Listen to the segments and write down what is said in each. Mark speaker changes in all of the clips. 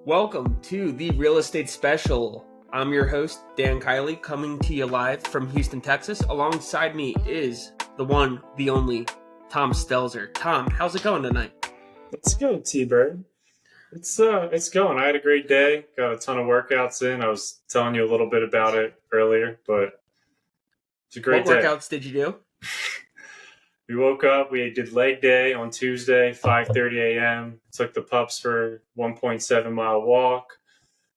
Speaker 1: Welcome to the Real Estate Special. I'm your host, Dan Kiley, coming to you live from Houston, Texas. Alongside me is the one, the only, Tom Stelzer. Tom, how's it going tonight?
Speaker 2: Let's go, T-Bird. It's going. I had a great day. Got a ton of workouts in. I was telling you a little bit about it earlier, but it's a great day.
Speaker 1: What workouts did you do?
Speaker 2: We woke up. We did leg day on Tuesday, 5:30 a.m. Took the pups for 1.7 mile walk.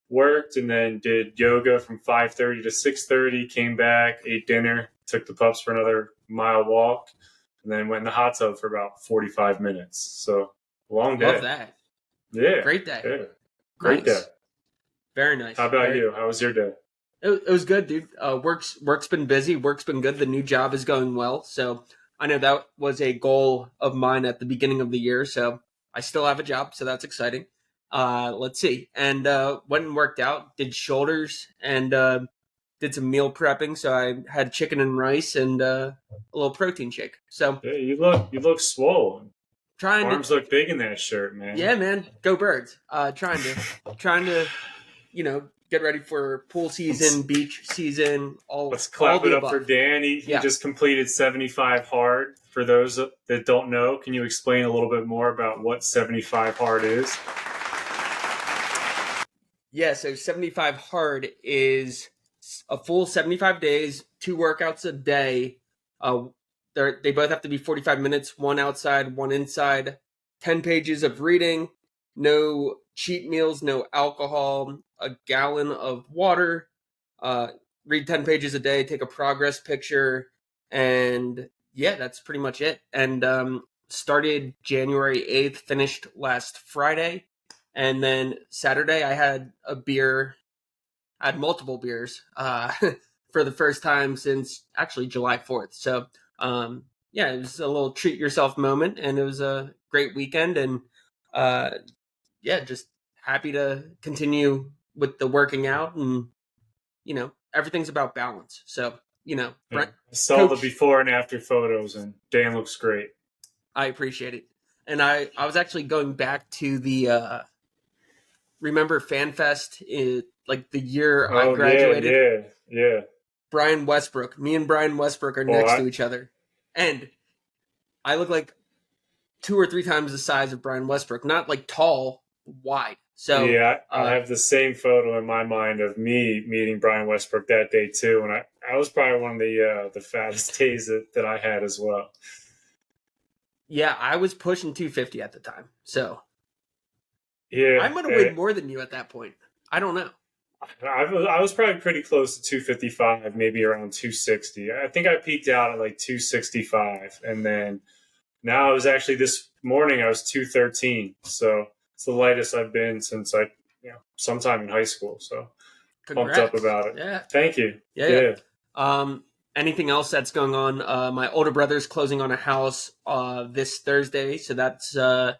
Speaker 2: Worked and then did yoga from 5:30 to 6:30. Came back, ate dinner, took the pups for another mile walk, and then went in the hot tub for about 45 minutes. So long day.
Speaker 1: Love that.
Speaker 2: Yeah.
Speaker 1: Great day.
Speaker 2: Yeah. Great
Speaker 1: Nice.
Speaker 2: day.
Speaker 1: Very nice.
Speaker 2: How about you? How was your day?
Speaker 1: It was good, dude. Work's been busy. Work's been good. The new job is going well. So I know that was a goal of mine at the beginning of the year. So I still have a job. So that's exciting. Let's see. And went and worked out, did shoulders, and did some meal prepping. So I had chicken and rice and a little protein shake. So
Speaker 2: Yeah, you look swollen.
Speaker 1: trying
Speaker 2: Arms
Speaker 1: to
Speaker 2: look big in that shirt, man.
Speaker 1: Yeah, man. Go Birds. Trying to, get ready for pool season, beach season.
Speaker 2: Let's clap it up
Speaker 1: above.
Speaker 2: for Dan. He just completed 75 hard. For those that don't know, can you explain a little bit more about what 75 hard is?
Speaker 1: Yeah, so 75 hard is a full 75 days, 2 workouts a day. They both have to be 45 minutes, one outside, one inside, 10 pages of reading, no cheat meals, no alcohol, a gallon of water, read 10 pages a day, take a progress picture, and yeah, that's pretty much it. And started January 8th, finished last Friday. And then Saturday I had a beer. I had multiple beers for the first time since actually July 4th. So yeah, it was a little treat yourself moment, and it was a great weekend. And yeah, just happy to continue with the working out, and everything's about balance. So
Speaker 2: I saw the before and after photos, and Dan looks great.
Speaker 1: I appreciate it. And I was actually going back to the remember FanFest, like the year I graduated.
Speaker 2: Yeah.
Speaker 1: Brian Westbrook. Me and Brian Westbrook are next to each other, and I look like 2 or 3 times the size of Brian Westbrook. Not like tall, wide. So
Speaker 2: yeah, I have the same photo in my mind of me meeting Brian Westbrook that day too, and I was probably one of the fattest days that I had as well.
Speaker 1: Yeah, I was pushing 250 at the time, so
Speaker 2: yeah,
Speaker 1: I might have weighed more than you at that point. I don't know.
Speaker 2: I was probably pretty close to 255, maybe around 260. I think I peaked out at like 265, and then now I was actually this morning I was 213. So it's the lightest I've been since sometime in high school. So
Speaker 1: Congrats.
Speaker 2: Pumped up about it.
Speaker 1: Yeah.
Speaker 2: Thank you.
Speaker 1: Yeah. Anything else that's going on? My older brother's closing on a house this Thursday, so that's the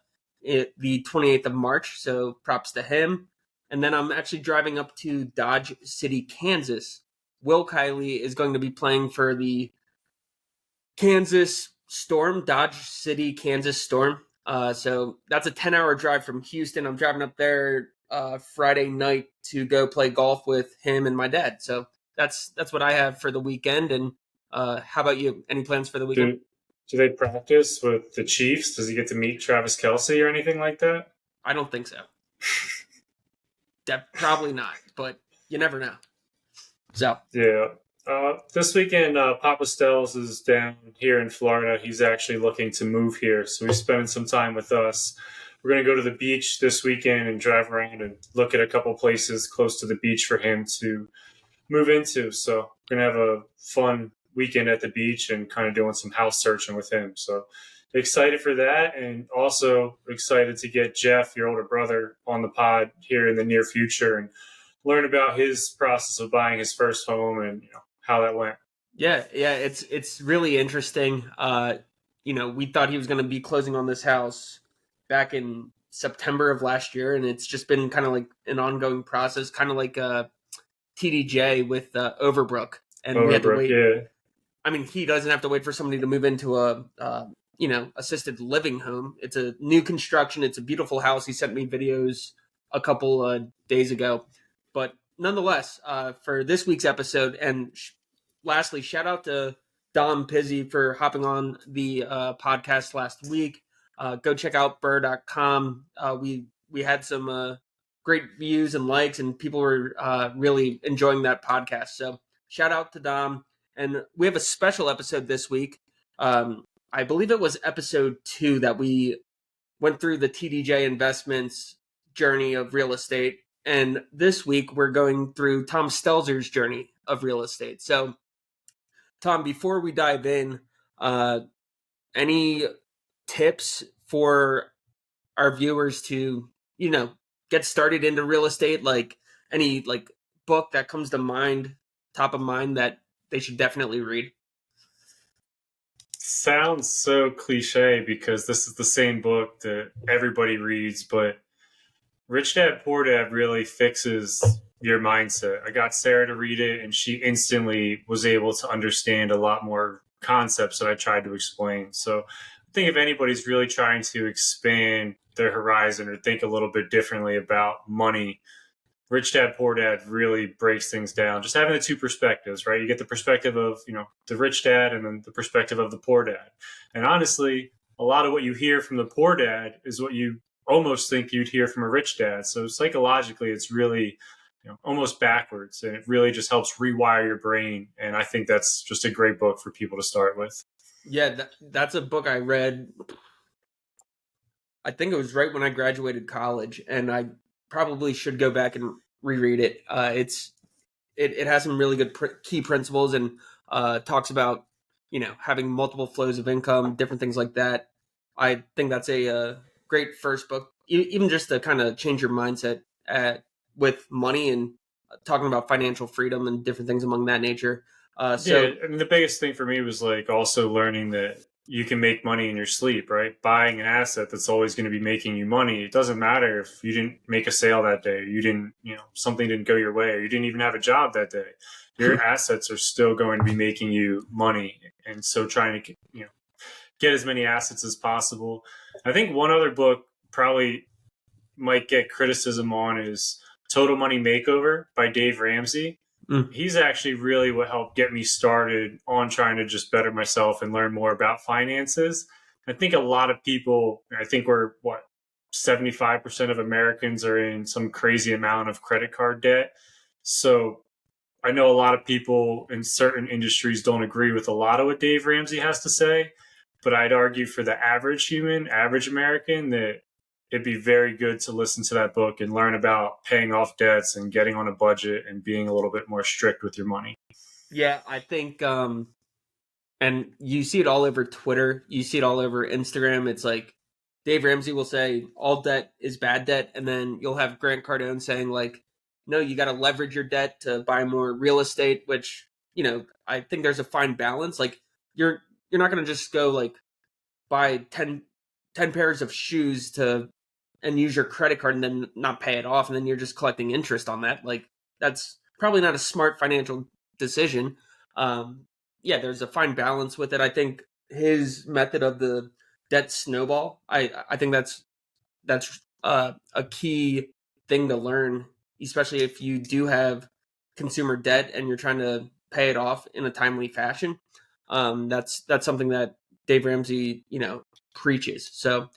Speaker 1: 28th of March. So props to him. And then I'm actually driving up to Dodge City, Kansas. Will Kiley is going to be playing for the Kansas Storm, Dodge City, Kansas Storm. So that's a 10-hour drive from Houston. I'm driving up there Friday night to go play golf with him and my dad. So that's what I have for the weekend. And how about you? Any plans for the weekend?
Speaker 2: Do they practice with the Chiefs? Does he get to meet Travis Kelce or anything like that?
Speaker 1: I don't think so. Probably not, but you never know. So
Speaker 2: yeah. This weekend, Papa Stelz is down here in Florida. He's actually looking to move here, so he's spending some time with us. We're going to go to the beach this weekend and drive around and look at a couple places close to the beach for him to move into. So we're going to have a fun weekend at the beach and kind of doing some house searching with him. So excited for that, and also excited to get Jeff, your older brother, on the pod here in the near future and learn about his process of buying his first home and how that went.
Speaker 1: Yeah, it's really interesting. We thought he was going to be closing on this house back in September of last year, and it's just been kind of like an ongoing process, kind of like TDJ with Overbrook, and we had to wait.
Speaker 2: Yeah.
Speaker 1: I mean, he doesn't have to wait for somebody to move into a assisted living home. It's a new construction. It's a beautiful house. He sent me videos a couple days ago. But nonetheless, for this week's episode, and lastly, shout out to Dom Pizzi for hopping on the podcast last week. Go check out burr.com. We had some great views and likes, and people were really enjoying that podcast. So shout out to Dom. And we have a special episode this week. I believe it was episode 2 that we went through the TDJ Investments journey of real estate. And this week we're going through Tom Stelzer's journey of real estate. So, Tom, before we dive in, any tips for our viewers to, get started into real estate? Like any book that comes to mind, top of mind, that they should definitely read?
Speaker 2: Sounds so cliche because this is the same book that everybody reads, but Rich Dad Poor Dad really fixes your mindset. I got Sarah to read it, and she instantly was able to understand a lot more concepts that I tried to explain. So I think if anybody's really trying to expand their horizon or think a little bit differently about money, Rich Dad Poor Dad really breaks things down. Just having the two perspectives, right? You get the perspective of, the rich dad and then the perspective of the poor dad. And honestly, a lot of what you hear from the poor dad is what you almost think you'd hear from a rich dad. So psychologically, it's really, almost backwards, and it really just helps rewire your brain. And I think that's just a great book for people to start with.
Speaker 1: Yeah, that's a book I read. I think it was right when I graduated college, and I probably should go back and reread it. It has some really good key principles, and talks about having multiple flows of income, different things like that. I think that's a great first book, even just to kind of change your mindset with money, and talking about financial freedom and different things among that nature.
Speaker 2: Yeah, I mean, the biggest thing for me was also learning that you can make money in your sleep, right? Buying an asset that's always going to be making you money. It doesn't matter if you didn't make a sale that day, or you didn't, something didn't go your way, or you didn't even have a job that day. Your assets are still going to be making you money. And so trying to, get as many assets as possible. I think one other book probably might get criticism on is Total Money Makeover by Dave Ramsey. He's actually really what helped get me started on trying to just better myself and learn more about finances. I think a lot of people, we're 75% of Americans are in some crazy amount of credit card debt. So I know a lot of people in certain industries don't agree with a lot of what Dave Ramsey has to say, but I'd argue for the average human, average American, that it'd be very good to listen to that book and learn about paying off debts and getting on a budget and being a little bit more strict with your money.
Speaker 1: Yeah, I think, and you see it all over Twitter, you see it all over Instagram. It's like Dave Ramsey will say all debt is bad debt, and then you'll have Grant Cardone saying no, you got to leverage your debt to buy more real estate, which, I think there's a fine balance. Like you're not going to just go buy 10 pairs of shoes and use your credit card and then not pay it off, and then you're just collecting interest on that. That's probably not a smart financial decision. Yeah, there's a fine balance with it. I think his method of the debt snowball, I think that's a key thing to learn, especially if you do have consumer debt and you're trying to pay it off in a timely fashion. That's something that Dave Ramsey, preaches. So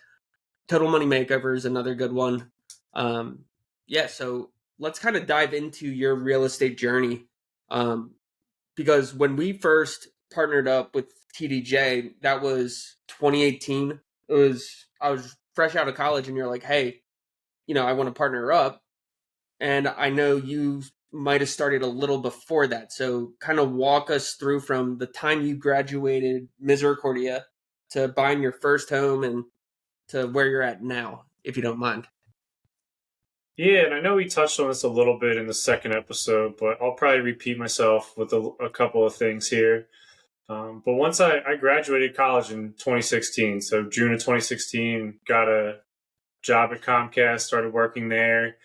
Speaker 1: Total Money Makeover is another good one. Yeah, so let's kind of dive into your real estate journey. Because when we first partnered up with TDJ, that was 2018. I was fresh out of college, and you're like, hey, I want to partner up. And I know you might have started a little before that. So kind of walk us through from the time you graduated Misericordia to buying your first home and to where you're at now, if you don't mind.
Speaker 2: Yeah, and I know we touched on this a little bit in the second episode, but I'll probably repeat myself with a couple of things here. But once I graduated college in 2016, so June of 2016, got a job at Comcast, started working there.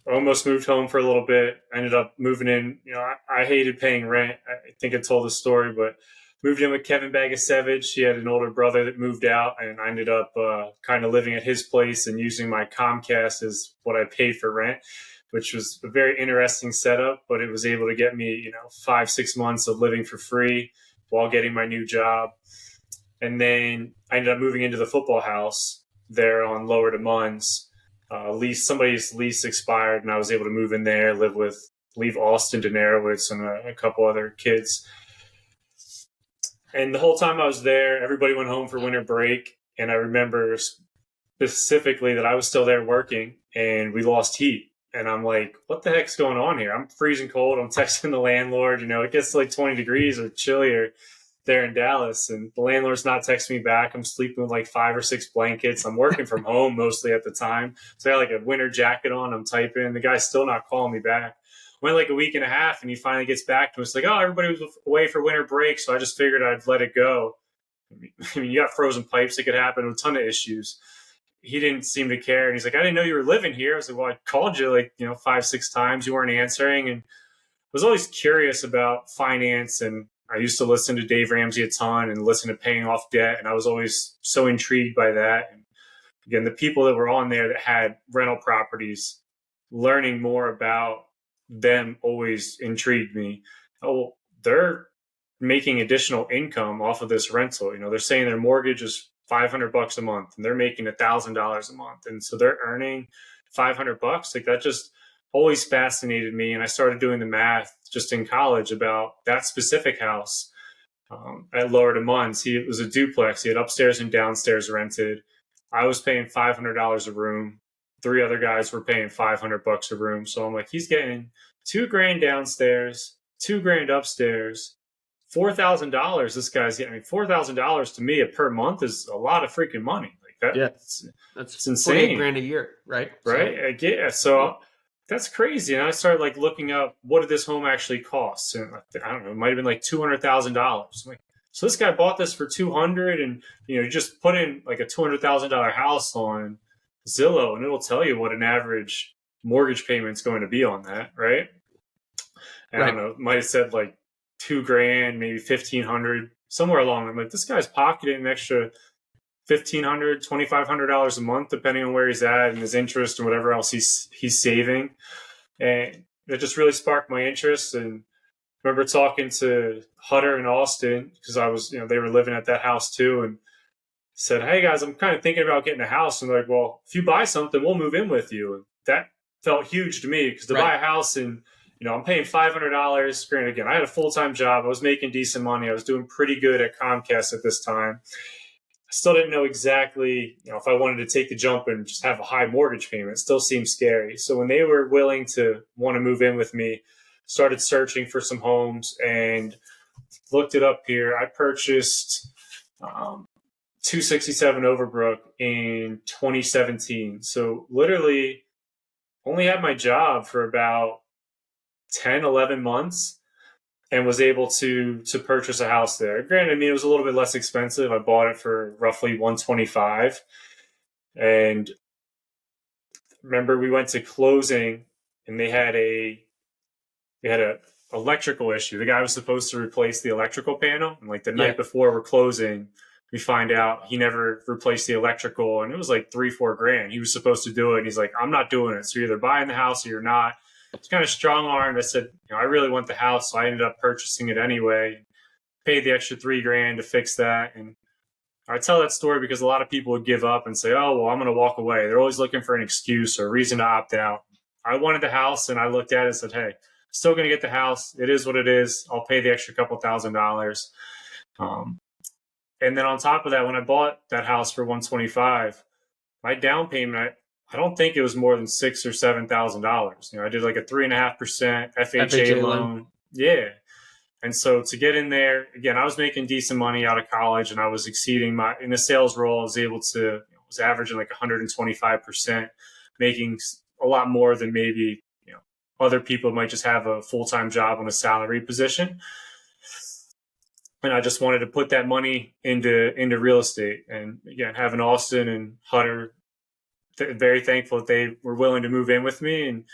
Speaker 2: Almost moved home for a little bit, ended up moving in. I hated paying rent. I think I told the story, but moved in with Kevin Bagasevich. He had an older brother that moved out, and I ended up kind of living at his place and using my Comcast as what I paid for rent, which was a very interesting setup. But it was able to get me, 5, 6 months of living for free while getting my new job. And then I ended up moving into the football house there on Lower Des Moines. Somebody's lease expired, and I was able to move in there, leave Austin Denarowitz and a couple other kids. And the whole time I was there, everybody went home for winter break. And I remember specifically that I was still there working, and we lost heat. And I'm like, what the heck's going on here? I'm freezing cold. I'm texting the landlord. It gets like 20 degrees or chillier there in Dallas, and the landlord's not texting me back. I'm sleeping with like 5 or 6 blankets. I'm working from home mostly at the time. So I got like a winter jacket on. I'm typing. The guy's still not calling me back. Went like a week and a half, and he finally gets back to us like, oh, everybody was away for winter break, so I just figured I'd let it go. I mean, you got frozen pipes that could happen, a ton of issues. He didn't seem to care. And he's like, I didn't know you were living here. I was like, well, I called you like, 5, 6 times. You weren't answering. And I was always curious about finance. And I used to listen to Dave Ramsey a ton and listen to Paying Off Debt. And I was always so intrigued by that. And again, the people that were on there that had rental properties, learning more about them always intrigued me. Oh, they're making additional income off of this rental. They're saying their mortgage is $500 a month, and they're making $1,000 a month, and so they're earning $500. Like, that just always fascinated me, and I started doing the math just in college about that specific house at Lower Des Moines. It was a duplex. He had upstairs and downstairs rented. I was paying $500 a room. 3 other guys were paying $500 a room. So I'm like, he's getting $2,000 downstairs, $2,000 upstairs. $4,000 this guy's getting. I mean, $4,000 to me per month is a lot of freaking money. Like that.
Speaker 1: Yeah, that's insane. $48,000 a year, right?
Speaker 2: Right. So that's crazy. And I started like looking up what did this home actually cost, and I don't know, it might have been like $200,000. Like, so this guy bought this for $200,000, and you just put in like a $200,000 house on Zillow, and it'll tell you what an average mortgage payment is going to be on that, right? And I don't know, it might have said like $2,000, maybe $1,500, somewhere along. I'm like, this guy's pocketing an extra $1,500, $2,500 a month, depending on where he's at and his interest and whatever else he's saving. And it just really sparked my interest. And I remember talking to Hutter and Austin, because I was, they were living at that house too, and said, hey guys, I'm kind of thinking about getting a house. And they're like, well, if you buy something, we'll move in with you. And that felt huge to me, because to buy a house and I'm paying $500. Granted, again, I had a full-time job. I was making decent money. I was doing pretty good at Comcast at this time. I still didn't know exactly, if I wanted to take the jump and just have a high mortgage payment. It still seemed scary. So when they were willing to want to move in with me, started searching for some homes and looked it up here. I purchased 267 Overbrook in 2017. So literally only had my job for about 10, 11 months and was able to purchase a house there. Granted, I mean, it was a little bit less expensive. I bought it for roughly $125. And remember, we went to closing and they had a electrical issue. The guy was supposed to replace the electrical panel. And like the night before we're closing, we find out he never replaced the electrical. And it was like $3-4 grand. He was supposed to do it. And he's like, I'm not doing it. So you're either buying the house or you're not. It's kind of strong-armed. I said, I really want the house, so I ended up purchasing it anyway. Paid the extra $3,000 to fix that. And I tell that story because a lot of people would give up and say, oh, well, I'm going to walk away. They're always looking for an excuse or a reason to opt out. I wanted the house, and I looked at it and said, hey, still going to get the house. It is what it is. I'll pay the extra couple $1,000s. And then on top of that, when I bought that house for $125, my down payment, I don't think it was more than $6,000 or $7,000. I did like a 3.5% FHA loan. Yeah. And so to get in there, again, I was making decent money out of college, and I was exceeding in the sales role. I was able to, was averaging like 125%, making a lot more than maybe, other people might just have a full-time job on a salary position. And I just wanted to put that money into real estate. And again, having Austin and Hutter, very thankful that they were willing to move in with me, and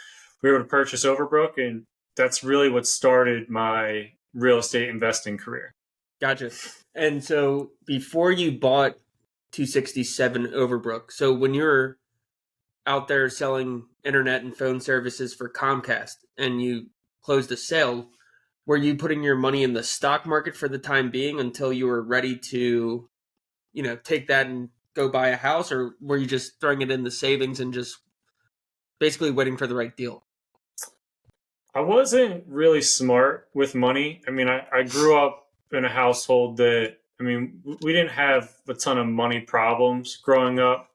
Speaker 2: we were able to purchase Overbrook. And that's really what started my real estate investing career.
Speaker 1: Gotcha. And so before you bought 267 Overbrook, so when you're out there selling internet and phone services for Comcast and you closed a sale, were you putting your money in the stock market for the time being until you were ready to, take that and go buy a house, or were you just throwing it in the savings and just basically waiting for the right deal?
Speaker 2: I wasn't really smart with money. I mean, I grew up in a household that, I mean, we didn't have a ton of money problems growing up.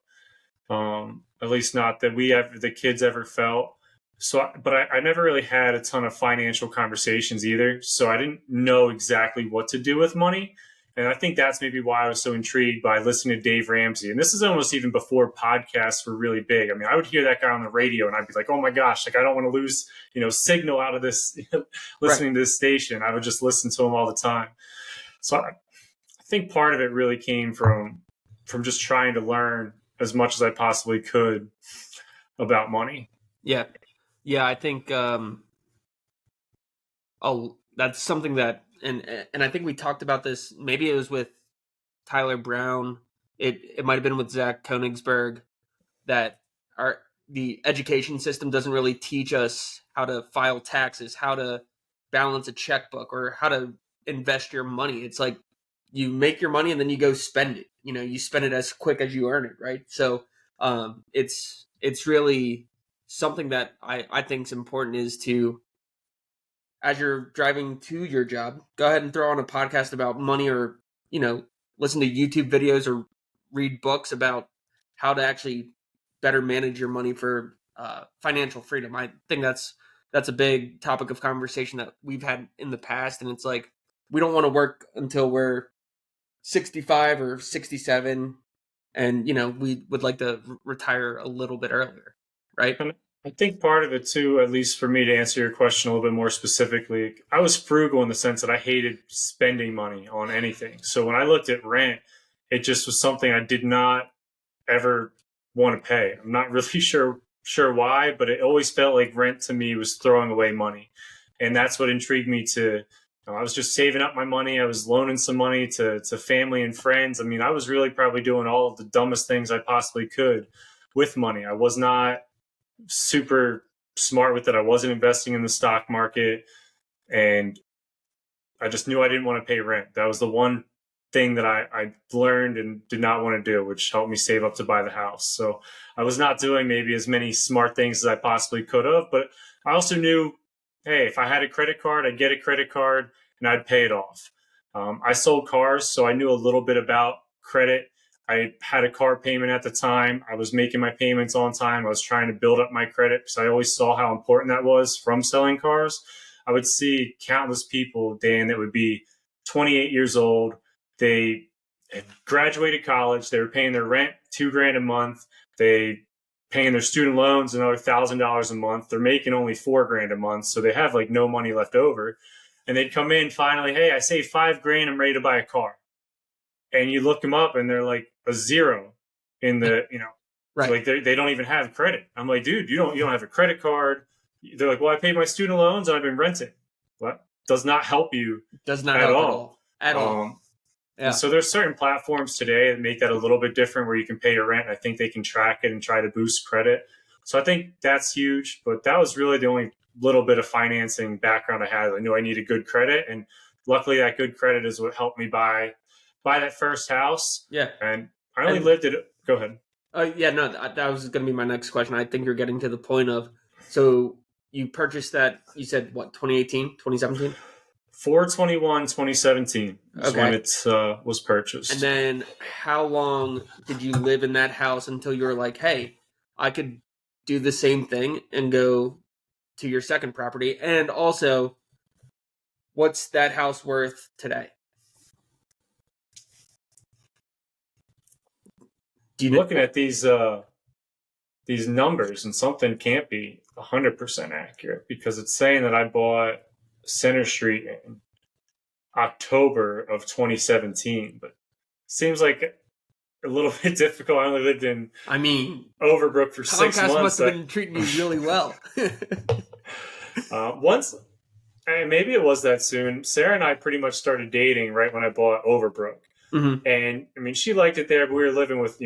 Speaker 2: At least not that the kids ever felt. So, but I never really had a ton of financial conversations either. So I didn't know exactly what to do with money. And I think that's maybe why I was so intrigued by listening to Dave Ramsey. And this is almost even before podcasts were really big. I mean, I would hear that guy on the radio and I'd be like, oh my gosh, like I don't want to lose, signal out of this, listening to this station. I would just listen to him all the time. So I think part of it really came from just trying to learn as much as I possibly could about money.
Speaker 1: Yeah. Yeah, I think that's something that and I think we talked about this, maybe it was with Tyler Brown. It might have been with Zach Konigsberg, that the education system doesn't really teach us how to file taxes, how to balance a checkbook, or how to invest your money. It's like you make your money and then you go spend it. You spend it as quick as you earn it, right? So it's really something that I think is important, is to, as you're driving to your job, go ahead and throw on a podcast about money, or listen to YouTube videos or read books about how to actually better manage your money for financial freedom. I think that's a big topic of conversation that we've had in the past, and it's like we don't want to work until we're 65 or 67, and we would like to retire a little bit earlier, right?
Speaker 2: And I think part of it too, at least for me to answer your question a little bit more specifically, I was frugal in the sense that I hated spending money on anything. So when I looked at rent, it just was something I did not ever want to pay. I'm not really sure why, but it always felt like rent to me was throwing away money. And that's what intrigued me to, I was just saving up my money. I was loaning some money to family and friends. I mean, I was really probably doing all of the dumbest things I possibly could with money. I was not super smart with it. I wasn't investing in the stock market, and I just knew I didn't want to pay rent. That was the one thing that I learned and did not want to do, which helped me save up to buy the house. So I was not doing maybe as many smart things as I possibly could have, but I also knew, hey, if I had a credit card, I'd get a credit card and I'd pay it off. I sold cars, so I knew a little bit about credit. I had a car payment at the time. I was making my payments on time. I was trying to build up my credit because I always saw how important that was from selling cars. I would see countless people, Dan, that would be 28 years old. They had graduated college. They were paying their rent $2,000 a month. They paying their student loans another $1,000 a month. They're making only $4,000 a month, so they have like no money left over. And they'd come in finally, hey, I saved $5,000. I'm ready to buy a car. And you look them up, and they're like a zero in the,
Speaker 1: right.
Speaker 2: Like they don't even have credit. I'm like, dude, you don't have a credit card. They're like, well, I paid my student loans and I've been renting. What? Does not help you.
Speaker 1: Does not help at all.
Speaker 2: Yeah. And so there's certain platforms today that make that a little bit different, where you can pay your rent. I think they can track it and try to boost credit. So I think that's huge. But that was really the only little bit of financing background I had. I knew I needed good credit, and luckily that good credit is what helped me buy that first house.
Speaker 1: Yeah.
Speaker 2: And I only lived it. Go ahead.
Speaker 1: Yeah, no, that was going to be my next question. I think you're getting to the point of, so you purchased that, you said, what, 2018, 2017?
Speaker 2: 4/21/2017 is when it was purchased.
Speaker 1: And then how long did you live in that house until you were like, hey, I could do the same thing and go to your second property? And also, what's that house worth today?
Speaker 2: Looking at these numbers, and something can't be 100% accurate, because it's saying that I bought Center Street in October of 2017, but it seems like a little bit difficult. I only lived in Overbrook for 6 months.
Speaker 1: Comcast must have been treating you really well.
Speaker 2: And maybe it was that soon. Sarah and I pretty much started dating right when I bought Overbrook.
Speaker 1: Mm-hmm.
Speaker 2: And I mean, she liked it there, but we were living with,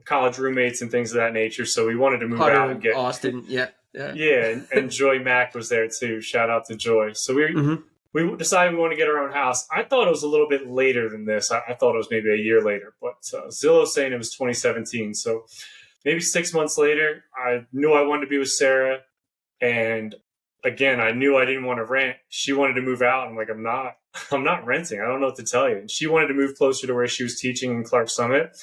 Speaker 2: college roommates and things of that nature. So we wanted to move out and
Speaker 1: Hutter,
Speaker 2: get,
Speaker 1: Austin, yeah.
Speaker 2: yeah. And Joy Mack was there too. Shout out to Joy. So
Speaker 1: Mm-hmm.
Speaker 2: we decided we want to get our own house. I thought it was a little bit later than this. I thought it was maybe a year later, but Zillow's saying it was 2017. So maybe 6 months later, I knew I wanted to be with Sarah. And again, I knew I didn't want to rent. She wanted to move out. I'm like, I'm not renting. I don't know what to tell you. And she wanted to move closer to where she was teaching in Clark Summit.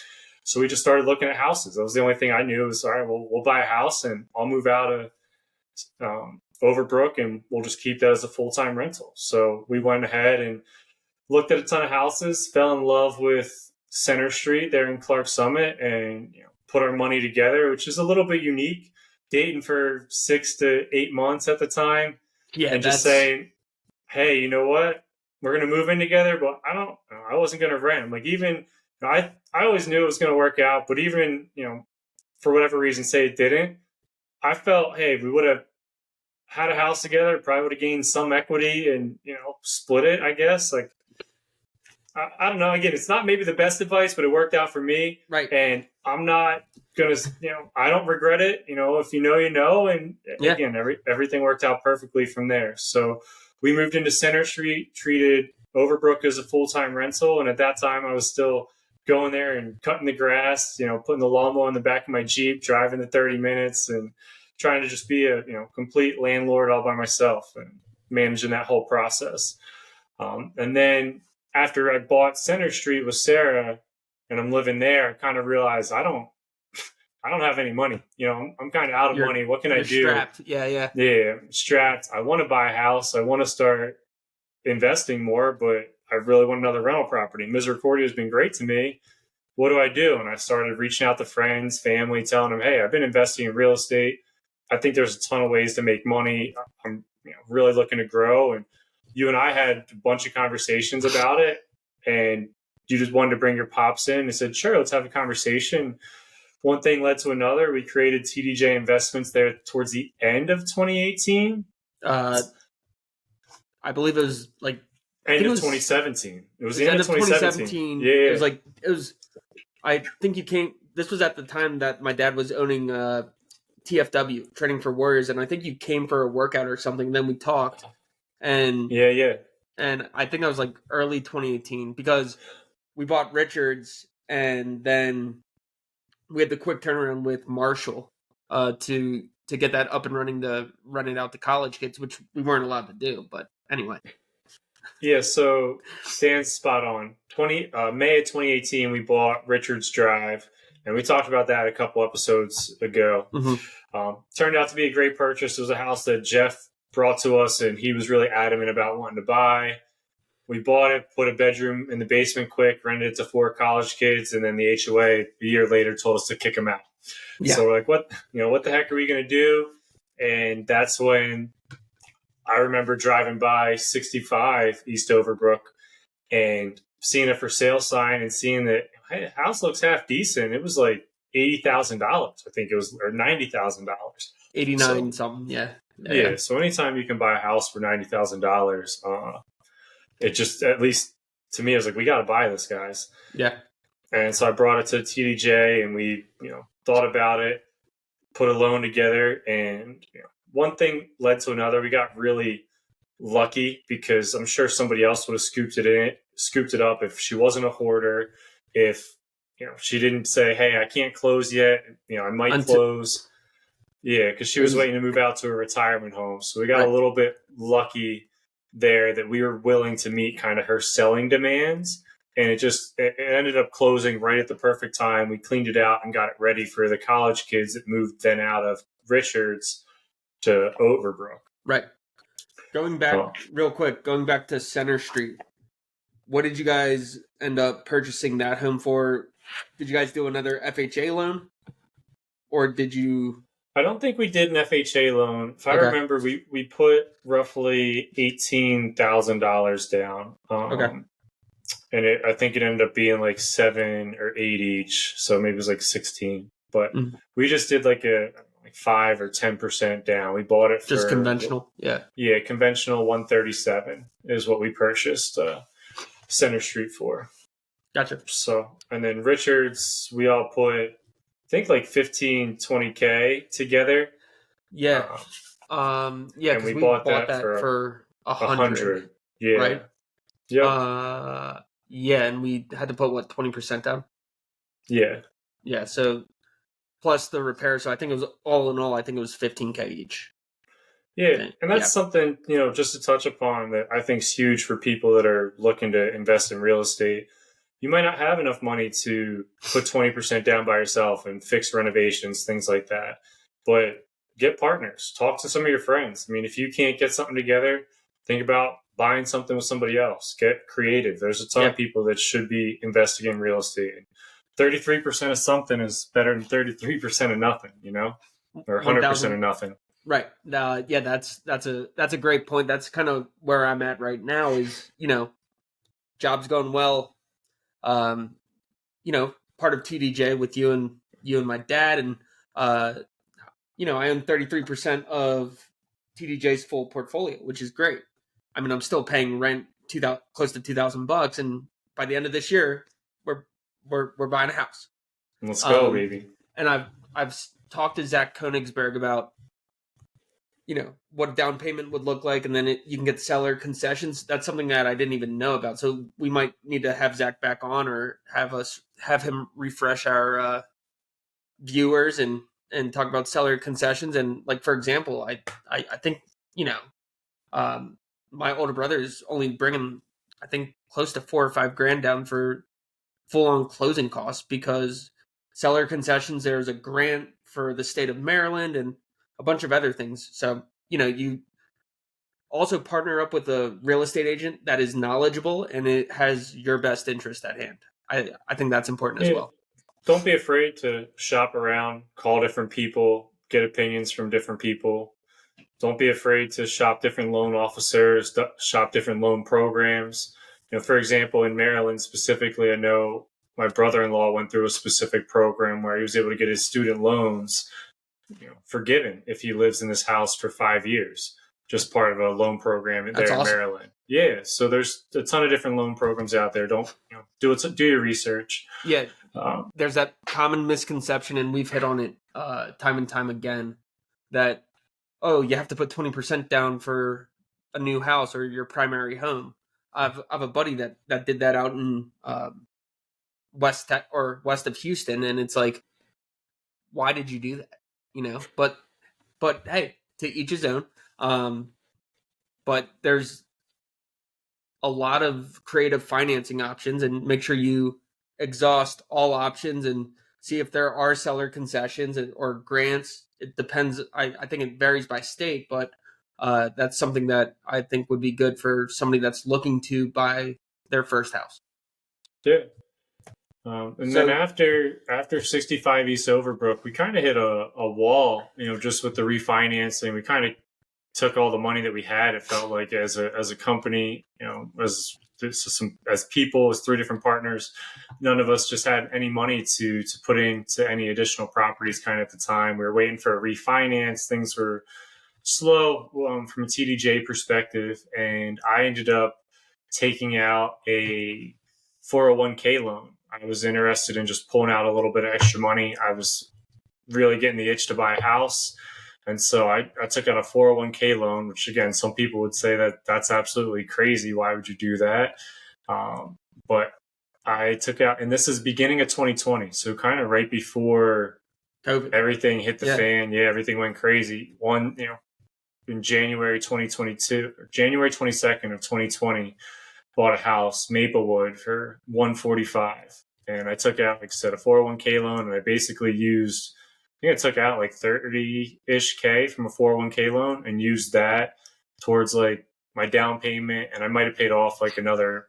Speaker 2: So we just started looking at houses. That was the only thing I knew. It was, all right, we'll buy a house and I'll move out of Overbrook and we'll just keep that as a full-time rental. So we went ahead and looked at a ton of houses, fell in love with Center Street there in Clark Summit, and put our money together, which is a little bit unique. Dating for 6 to 8 months at the time,
Speaker 1: Yeah,
Speaker 2: and just saying, "Hey, you know what? We're gonna move in together." But I wasn't gonna rent. I'm like, even I always knew it was gonna work out, but even for whatever reason, say it didn't. I felt, hey, we would have had a house together, probably would have gained some equity and split it. I guess I don't know. Again, it's not maybe the best advice, but it worked out for me.
Speaker 1: right.
Speaker 2: And I'm not gonna, I don't regret it. If you know, you know. And again, everything worked out perfectly from there. So we moved into Center Street, treated Overbrook as a full-time rental. And at that time, I was still going there and cutting the grass, putting the lawnmower in the back of my Jeep, driving the 30 minutes and trying to just be a, complete landlord all by myself and managing that whole process. And then after I bought Center Street with Sarah and I'm living there, I kind of realized I don't have any money. I'm kind of out of money. What can I do?
Speaker 1: Strapped. Yeah.
Speaker 2: Yeah, I'm strapped. I want to buy a house. I want to start investing more, but I really want another rental property. Misericordia has been great to me. What do I do? And I started reaching out to friends, family, telling them, hey, I've been investing in real estate. I think there's a ton of ways to make money. I'm really looking to grow. And you and I had a bunch of conversations about it. And you just wanted to bring your pops in and said, sure, let's have a conversation. One thing led to another. We created TDJ Investments there towards the end of 2018.
Speaker 1: I believe it was like
Speaker 2: end of 2017. It was the end of 2017. Yeah.
Speaker 1: It was. I think you came. This was at the time that my dad was owning TFW, Training for Warriors, and I think you came for a workout or something. Then we talked, and and I think that was like early 2018 because we bought Richards, and then we had the quick turnaround with Marshall to get that up and running to run it out to college kids, which we weren't allowed to do. But anyway.
Speaker 2: Yeah, so Dan's spot on. May of 2018, we bought Richards Drive, and we talked about that a couple episodes ago.
Speaker 1: Mm-hmm.
Speaker 2: Turned out to be a great purchase. It was a house that Jeff brought to us, and he was really adamant about wanting to buy. We bought it, put a bedroom in the basement quick, rented it to 4 college kids, and then the HOA a year later told us to kick them out. Yeah. So we're like, what the heck are we going to do? And that's when I remember driving by 65 East Overbrook and seeing a for sale sign and seeing that, hey, the house looks half decent. It was like $80,000. I think it was, or $90,000.
Speaker 1: 89 something, yeah.
Speaker 2: Yeah. So anytime you can buy a house for $90,000, it just, at least to me, I was like, we got to buy this, guys.
Speaker 1: Yeah.
Speaker 2: And so I brought it to TDJ and we, thought about it, put a loan together, and, one thing led to another. We got really lucky because I'm sure somebody else would have scooped it up if she wasn't a hoarder, if, she didn't say, hey, I can't close yet. I might close. Yeah. Cause she was waiting to move out to a retirement home. So we got a little bit lucky there that we were willing to meet kind of her selling demands. And it ended up closing right at the perfect time. We cleaned it out and got it ready for the college kids that moved then out of Richards to Overbrook.
Speaker 1: Right. Going back to Center Street, what did you guys end up purchasing that home for? Did you guys do another FHA loan? Or did you...
Speaker 2: I don't think we did an FHA loan. If I remember, we put roughly $18,000 down. And I think it ended up being like 7 or 8 each. So maybe it was like 16. But we just did like a like 5 or 10% down. We bought it for
Speaker 1: just conventional.
Speaker 2: Yeah, conventional 137 is what we purchased Center Street for.
Speaker 1: Gotcha.
Speaker 2: So, and then Richards, we all put, I think like 15, 20K together.
Speaker 1: Yeah.
Speaker 2: And
Speaker 1: because
Speaker 2: we
Speaker 1: we
Speaker 2: bought
Speaker 1: bought
Speaker 2: that
Speaker 1: that for
Speaker 2: 100. Yeah.
Speaker 1: right?
Speaker 2: Yep.
Speaker 1: Yeah, and we had to put what 20% down.
Speaker 2: Yeah.
Speaker 1: Yeah, so plus the repair, so I think it was all in all, I think it was 15K each.
Speaker 2: Yeah, and that's something, just to touch upon that I think is huge for people that are looking to invest in real estate. You might not have enough money to put 20% down by yourself and fix renovations, things like that. But get partners, talk to some of your friends. I mean, if you can't get something together, think about buying something with somebody else. Get creative. There's a ton of people that should be investing in real estate. 33% of something is better than 33% of nothing, or 100% of nothing.
Speaker 1: Right. Yeah, that's a great point. That's kind of where I'm at right now is, job's going well. Part of TDJ with you and my dad, and I own 33% of TDJ's full portfolio, which is great. I mean, I'm still paying rent close to $2,000, and by the end of this year, we're buying a house.
Speaker 2: Let's go, baby.
Speaker 1: And I've talked to Zach Konigsberg about what a down payment would look like, and then you can get seller concessions. That's something that I didn't even know about. So we might need to have Zach back on, or have him refresh our viewers and talk about seller concessions. And like, for example, I think, my older brother is only bringing, I think, close to $4 or $5 grand down for full on closing costs, because seller concessions, there's a grant for the state of Maryland and a bunch of other things. So, you also partner up with a real estate agent that is knowledgeable and it has your best interest at hand. I think that's important as well.
Speaker 2: Don't be afraid to shop around, call different people, get opinions from different people. Don't be afraid to shop different loan officers, shop different loan programs. For example, in Maryland specifically, I know my brother-in-law went through a specific program where he was able to get his student loans forgiven if he lives in this house for 5 years, just part of a loan program there in Maryland. Yeah, so there's a ton of different loan programs out there. Don't do your research.
Speaker 1: Yeah, there's that common misconception, and we've hit on it time and time again, that you have to put 20% down for a new house or your primary home. I have a buddy that did that out in west of Houston, and it's like, why did you do that? But hey, to each his own. But there's a lot of creative financing options, and make sure you exhaust all options and see if there are seller concessions or grants. It depends. I think it varies by state, but that's something that I think would be good for somebody that's looking to buy their first house.
Speaker 2: Yeah. Then after 65 East Overbrook, we kind of hit a wall, just with the refinancing. We kind of took all the money that we had. It felt like as a company, as people, as 3 different partners, none of us just had any money to put into any additional properties. Kind of at the time, we were waiting for a refinance. Things were slow from a TDJ perspective, and I ended up taking out a 401k loan. I was interested in just pulling out a little bit of extra money. I was really getting the itch to buy a house. And so I took out a 401k loan, which, again, some people would say that that's absolutely crazy. Why would you do that? But I took out, and this is beginning of 2020. So kind of right before COVID. Everything hit the fan. Yeah, everything went crazy. In January 2022, or January 22nd of 2020, bought a house, Maplewood, for $145. And I took out, like I said, a 401k loan, and I basically used, I took out like 30-ish K from a 401k loan and used that towards like my down payment. And I might have paid off like another,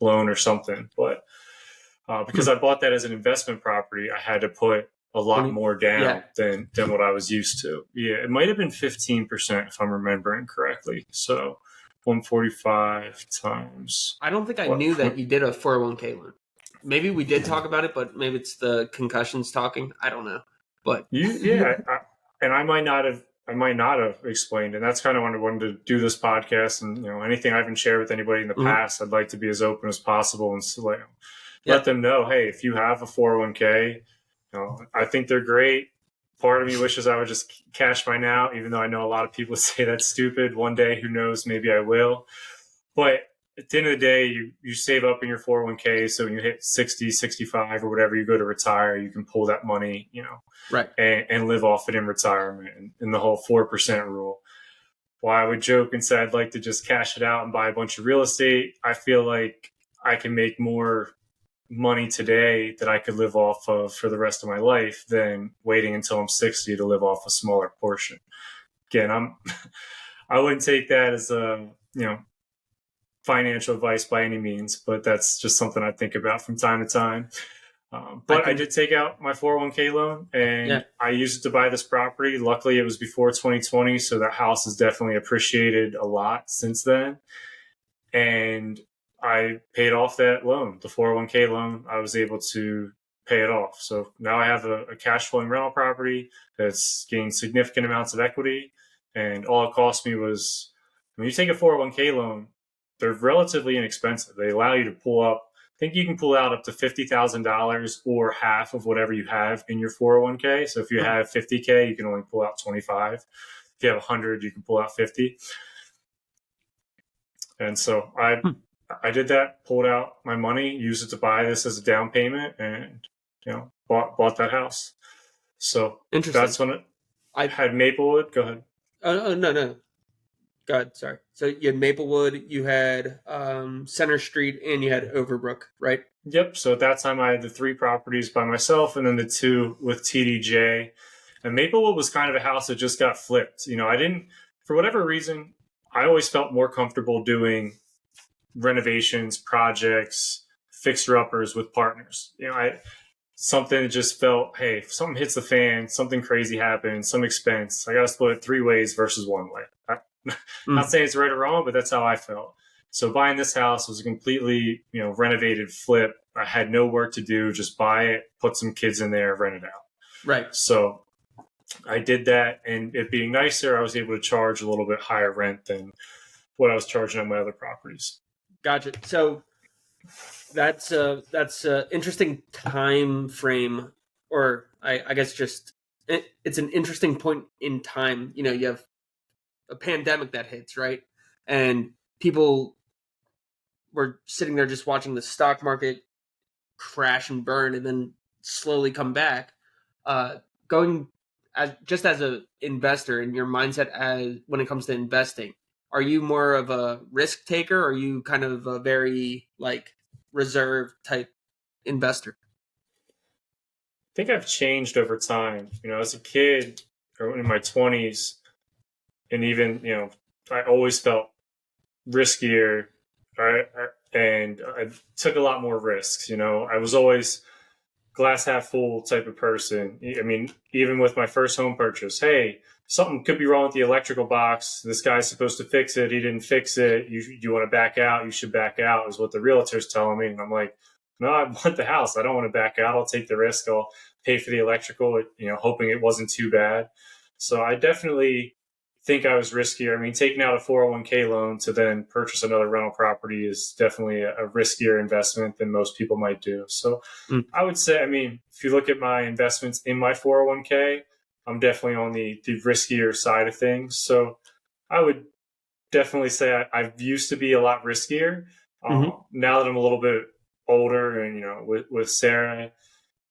Speaker 2: loan or something. But because I bought that as an investment property, I had to put a lot more down than what I was used to. Yeah, it might have been 15% if I'm remembering correctly. So 145 times.
Speaker 1: I don't think I knew that you did a 401k loan. Maybe we did talk about it, but maybe it's the concussions talking. I don't know. But
Speaker 2: and I might not have explained, and that's kind of when I wanted to do this podcast. And anything I haven't shared with anybody in the
Speaker 1: Hmm.
Speaker 2: past, I'd like to be as open as possible and
Speaker 1: Yeah.
Speaker 2: let them know, hey, if you have a 401k, I think they're great. Part of me wishes I would just cash mine out, even though I know a lot of people say that's stupid. One day, who knows, maybe I will. But at the end of the day, you save up in your 401k. So when you hit 60, 65 or whatever, you go to retire, you can pull that money,
Speaker 1: Right.
Speaker 2: and live off it in retirement, and the whole 4% rule. While I would joke and say I'd like to just cash it out and buy a bunch of real estate, I feel like I can make more money today that I could live off of for the rest of my life than waiting until I'm 60 to live off a smaller portion. Again, I wouldn't take that as a, financial advice by any means, but that's just something I think about from time to time.
Speaker 1: I
Speaker 2: But I
Speaker 1: can.
Speaker 2: did take out my 401k loan
Speaker 1: Yeah.
Speaker 2: and I used it to buy this property. Luckily, it was before 2020, so that house has definitely appreciated a lot since then. And I paid off that loan, the 401k loan. I was able to pay it off. So now I have a cash flowing rental property that's gained significant amounts of equity. And all it cost me was, when you take a 401k loan, they're relatively inexpensive. They allow you to pull up, I think you can pull out up to $50,000 or half of whatever you have in your 401k. So if you
Speaker 1: Mhm.
Speaker 2: have 50k, you can only pull out 25. If you have 100, you can pull out 50. And so
Speaker 1: Hmm.
Speaker 2: I did that, pulled out my money, used it to buy this as a down payment, and bought that house. So
Speaker 1: Interesting.
Speaker 2: that's when it
Speaker 1: I.
Speaker 2: had Maplewood. Go ahead.
Speaker 1: Oh, no, no. Go ahead. Sorry. So you had Maplewood, you had Center Street, and you had Overbrook, right?
Speaker 2: Yep. So at that time, I had the three properties by myself, and then the two with TDJ. And Maplewood was kind of a house that just got flipped. I didn't, for whatever reason, I always felt more comfortable doing renovations, projects, fixer uppers with partners. I something that just felt, hey, if something hits the fan, something crazy happens, some expense, I got to split it three ways versus one way. Not
Speaker 1: Mm.
Speaker 2: saying it's right or wrong, but that's how I felt. So buying this house was a completely, renovated flip. I had no work to do, just buy it, put some kids in there, rent it out.
Speaker 1: Right.
Speaker 2: So I did that, and it being nicer, I was able to charge a little bit higher rent than what I was charging on my other properties.
Speaker 1: Gotcha. So that's a interesting time frame, or I guess just it's an interesting point in time. You have a pandemic that hits, right, and people were sitting there just watching the stock market crash and burn, and then slowly come back. Uh, going as a investor in your mindset as when it comes to investing, are you more of a risk taker, or are you kind of a very like reserve type investor?
Speaker 2: I think I've changed over time. As a kid or in my 20s, and even, I always felt riskier, right? And I took a lot more risks. I was always glass half full type of person. I mean, even with my first home purchase, hey, something could be wrong with the electrical box. This guy's supposed to fix it. He didn't fix it. You want to back out? You should back out, is what the realtor's telling me. And I'm like, no, I want the house. I don't want to back out. I'll take the risk. I'll pay for the electrical, hoping it wasn't too bad. So I definitely think I was riskier. I mean, taking out a 401k loan to then purchase another rental property is definitely a riskier investment than most people might do. So
Speaker 1: Mm.
Speaker 2: I would say, I mean, if you look at my investments in my 401k, I'm definitely on the riskier side of things. So I would definitely say I've used to be a lot riskier.
Speaker 1: Mm-hmm.
Speaker 2: Now that I'm a little bit older and, with Sarah,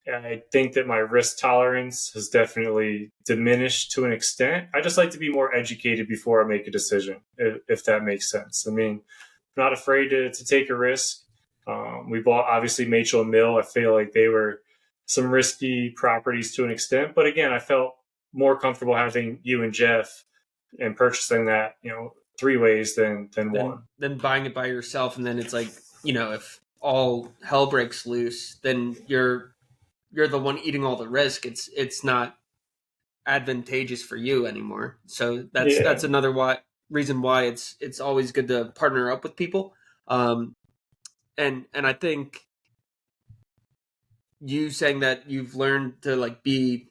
Speaker 2: I think that my risk tolerance has definitely diminished to an extent. I just like to be more educated before I make a decision, if that makes sense. I mean, I'm not afraid to take a risk. We bought obviously Machel and Mill. I feel like they were some risky properties to an extent, but again, I felt more comfortable having you and Jeff and purchasing that, three ways than
Speaker 1: Then
Speaker 2: one.
Speaker 1: buying it by yourself, and then it's like, if all hell breaks loose, then you're the one eating all the risk. It's not advantageous for you anymore. So that's
Speaker 2: Yeah,
Speaker 1: another reason why it's always good to partner up with people. Um, and I think you saying that you've learned to like be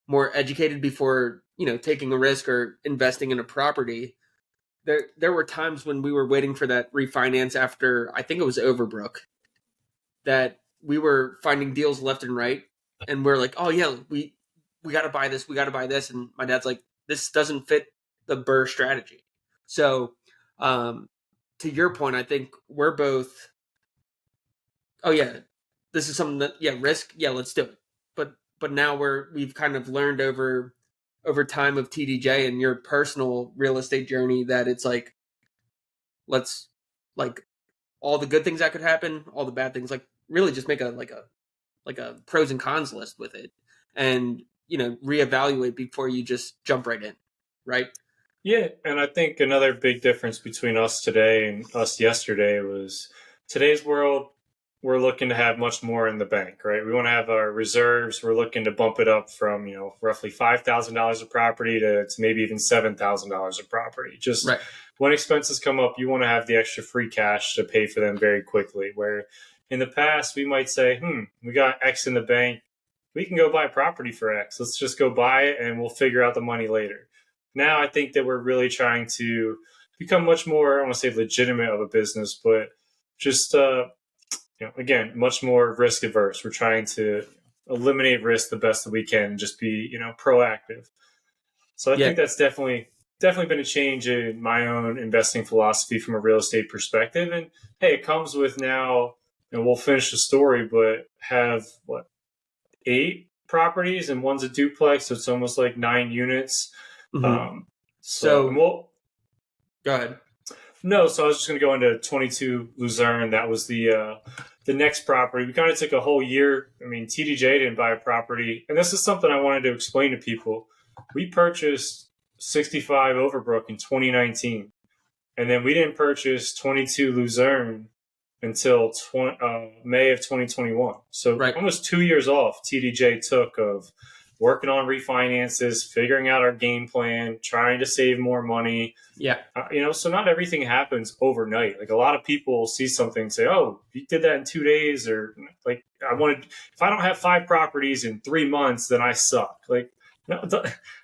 Speaker 1: more educated before taking a risk or investing in a property, there were times when we were waiting for that refinance after, I think it was Overbrook, that we were finding deals left and right, and we're like, oh yeah, we got to buy this, we got to buy this, and my dad's like, this doesn't fit the Burr strategy. So, to your point, I think we're both, oh yeah, this is something that, yeah, risk, yeah, let's do it. But now we've kind of learned over time of TDJ and your personal real estate journey that it's like, let's, like, all the good things that could happen, all the bad things, like really just make a pros and cons list with it, and reevaluate before you just jump right in, right?
Speaker 2: Yeah, and I think another big difference between us today and us yesterday was today's world, we're looking to have much more in the bank, right? We want to have our reserves. We're looking to bump it up from, roughly $5,000 a property to maybe even $7,000 a property. Just
Speaker 1: Right.
Speaker 2: when expenses come up, you want to have the extra free cash to pay for them very quickly. Where in the past, we might say, we got X in the bank. We can go buy property for X. Let's just go buy it and we'll figure out the money later. Now I think that we're really trying to become much more, I don't want to say legitimate of a business, but just, again, much more risk averse. We're trying to eliminate risk the best that we can and just be, proactive. So I think that's definitely been a change in my own investing philosophy from a real estate perspective. And hey, it comes with now, we'll finish the story, but have 8 properties and one's a duplex. So it's almost like 9 units.
Speaker 1: Mm-hmm.
Speaker 2: Go
Speaker 1: ahead.
Speaker 2: No, so I was just going to go into 22 Luzerne. That was the next property. We kind of took a whole year. I mean, TDJ didn't buy a property, and this is something I wanted to explain to people. We purchased 65 Overbrook in 2019, and then we didn't purchase 22 Luzerne until May of 2021. So almost 2 years off TDJ took of working on refinances, figuring out our game plan, trying to save more money.
Speaker 1: Yeah.
Speaker 2: So not everything happens overnight. Like a lot of people see something and say, oh, you did that in 2 days, or like if I don't have 5 properties in 3 months, then I suck. Like, no,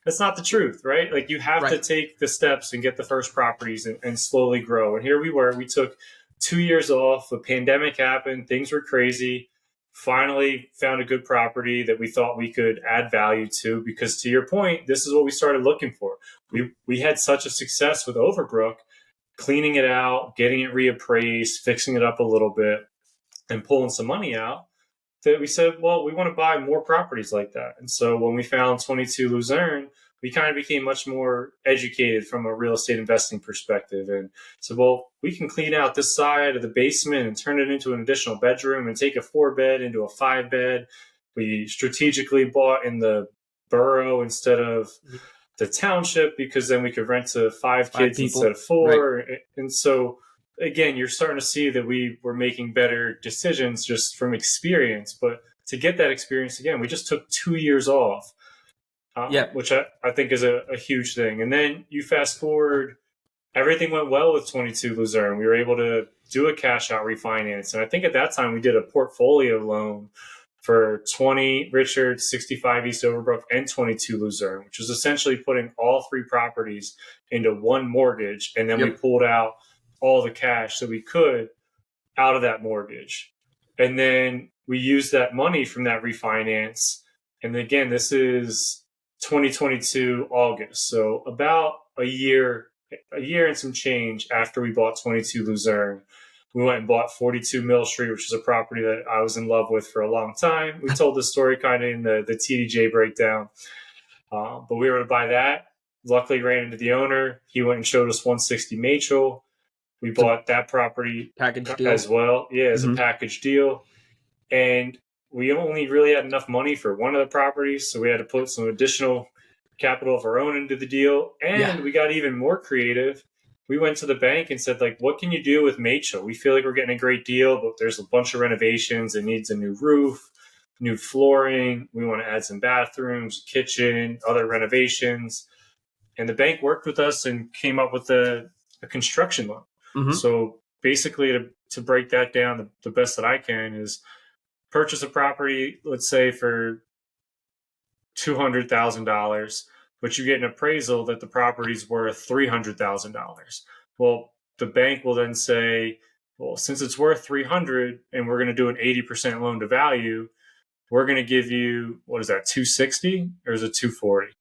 Speaker 2: that's not the truth, right? Like you have to take the steps and get the first properties and slowly grow. And here we took 2 years off. The pandemic happened. Things were crazy. Finally found a good property that we thought we could add value to, because to your point, this is what we started looking for. We had such a success with Overbrook, cleaning it out, getting it reappraised, fixing it up a little bit, and pulling some money out, that we said, well, we want to buy more properties like that. And so when we found 22 Luzerne, we kind of became much more educated from a real estate investing perspective, and said, well, we can clean out this side of the basement and turn it into an additional bedroom and take a 4-bed into a 5-bed. We strategically bought in the borough instead of the township, because then we could rent to 5 kids instead of 4. Right. And so, again, you're starting to see that we were making better decisions just from experience. But to get that experience again, we just took 2 years off. Which I think is a huge thing. And then you fast forward, everything went well with 22 Luzerne. We were able to do a cash out refinance. And I think at that time we did a portfolio loan for 20 Richard, 65 East Overbrook, and 22 Luzerne, which was essentially putting all 3 properties into one mortgage. And then we pulled out all the cash that we could out of that mortgage. And then we used that money from that refinance. And again, this is 2022 August. So about a year and some change after we bought 22 Luzerne, we went and bought 42 Mill Street, which is a property that I was in love with for a long time. We told the story kind of in the TDJ breakdown. But we were able to buy that. Luckily ran into the owner. He went and showed us 160 Machel. We bought that property
Speaker 1: package deal
Speaker 2: as well. Yeah, as a package deal. And we only really had enough money for one of the properties, so we had to put some additional capital of our own into the deal. And we got even more creative. We went to the bank and said, like, what can you do with Machel? We feel like we're getting a great deal, but there's a bunch of renovations. It needs a new roof, new flooring. We want to add some bathrooms, kitchen, other renovations. And the bank worked with us and came up with a construction loan. Mm-hmm. So basically, to break that down the best that I can is purchase a property, let's say for $200,000. but you get an appraisal that the property's worth $300,000. Well, the bank will then say, well, since it's worth 300 and we're going to do an 80% loan to value, we're going to give you, what is that, 260 or is it 240?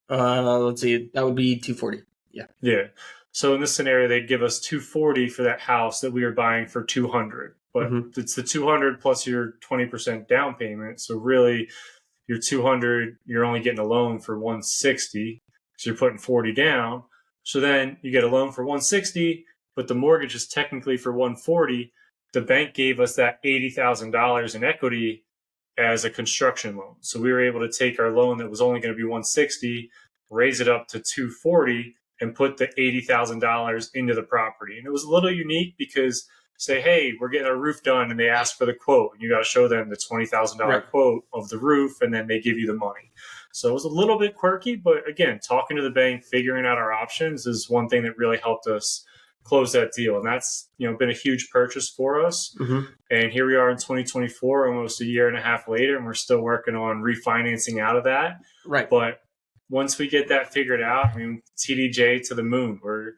Speaker 1: Let's see. That would be 240. Yeah.
Speaker 2: Yeah. So in this scenario, they'd give us 240 for that house that we were buying for 200, but it's the 200 plus your 20% down payment. So really, your 200, you're only getting a loan for 160. So you're putting 40 down. So then you get a loan for 160, but the mortgage is technically for 140. The bank gave us that $80,000 in equity as a construction loan. So we were able to take our loan that was only going to be 160, raise it up to 240, and put the $80,000 into the property. And it was a little unique because say, hey, we're getting our roof done, and they ask for the quote, and you got to show them the $20,000 quote of the roof, and then they give you the money. So it was a little bit quirky, but again, talking to the bank, figuring out our options is one thing that really helped us close that deal. And that's, been a huge purchase for us. And here we are in 2024, almost a year and a half later, and we're still working on refinancing out of that.
Speaker 1: Right.
Speaker 2: But once we get that figured out, TDJ to the moon. We're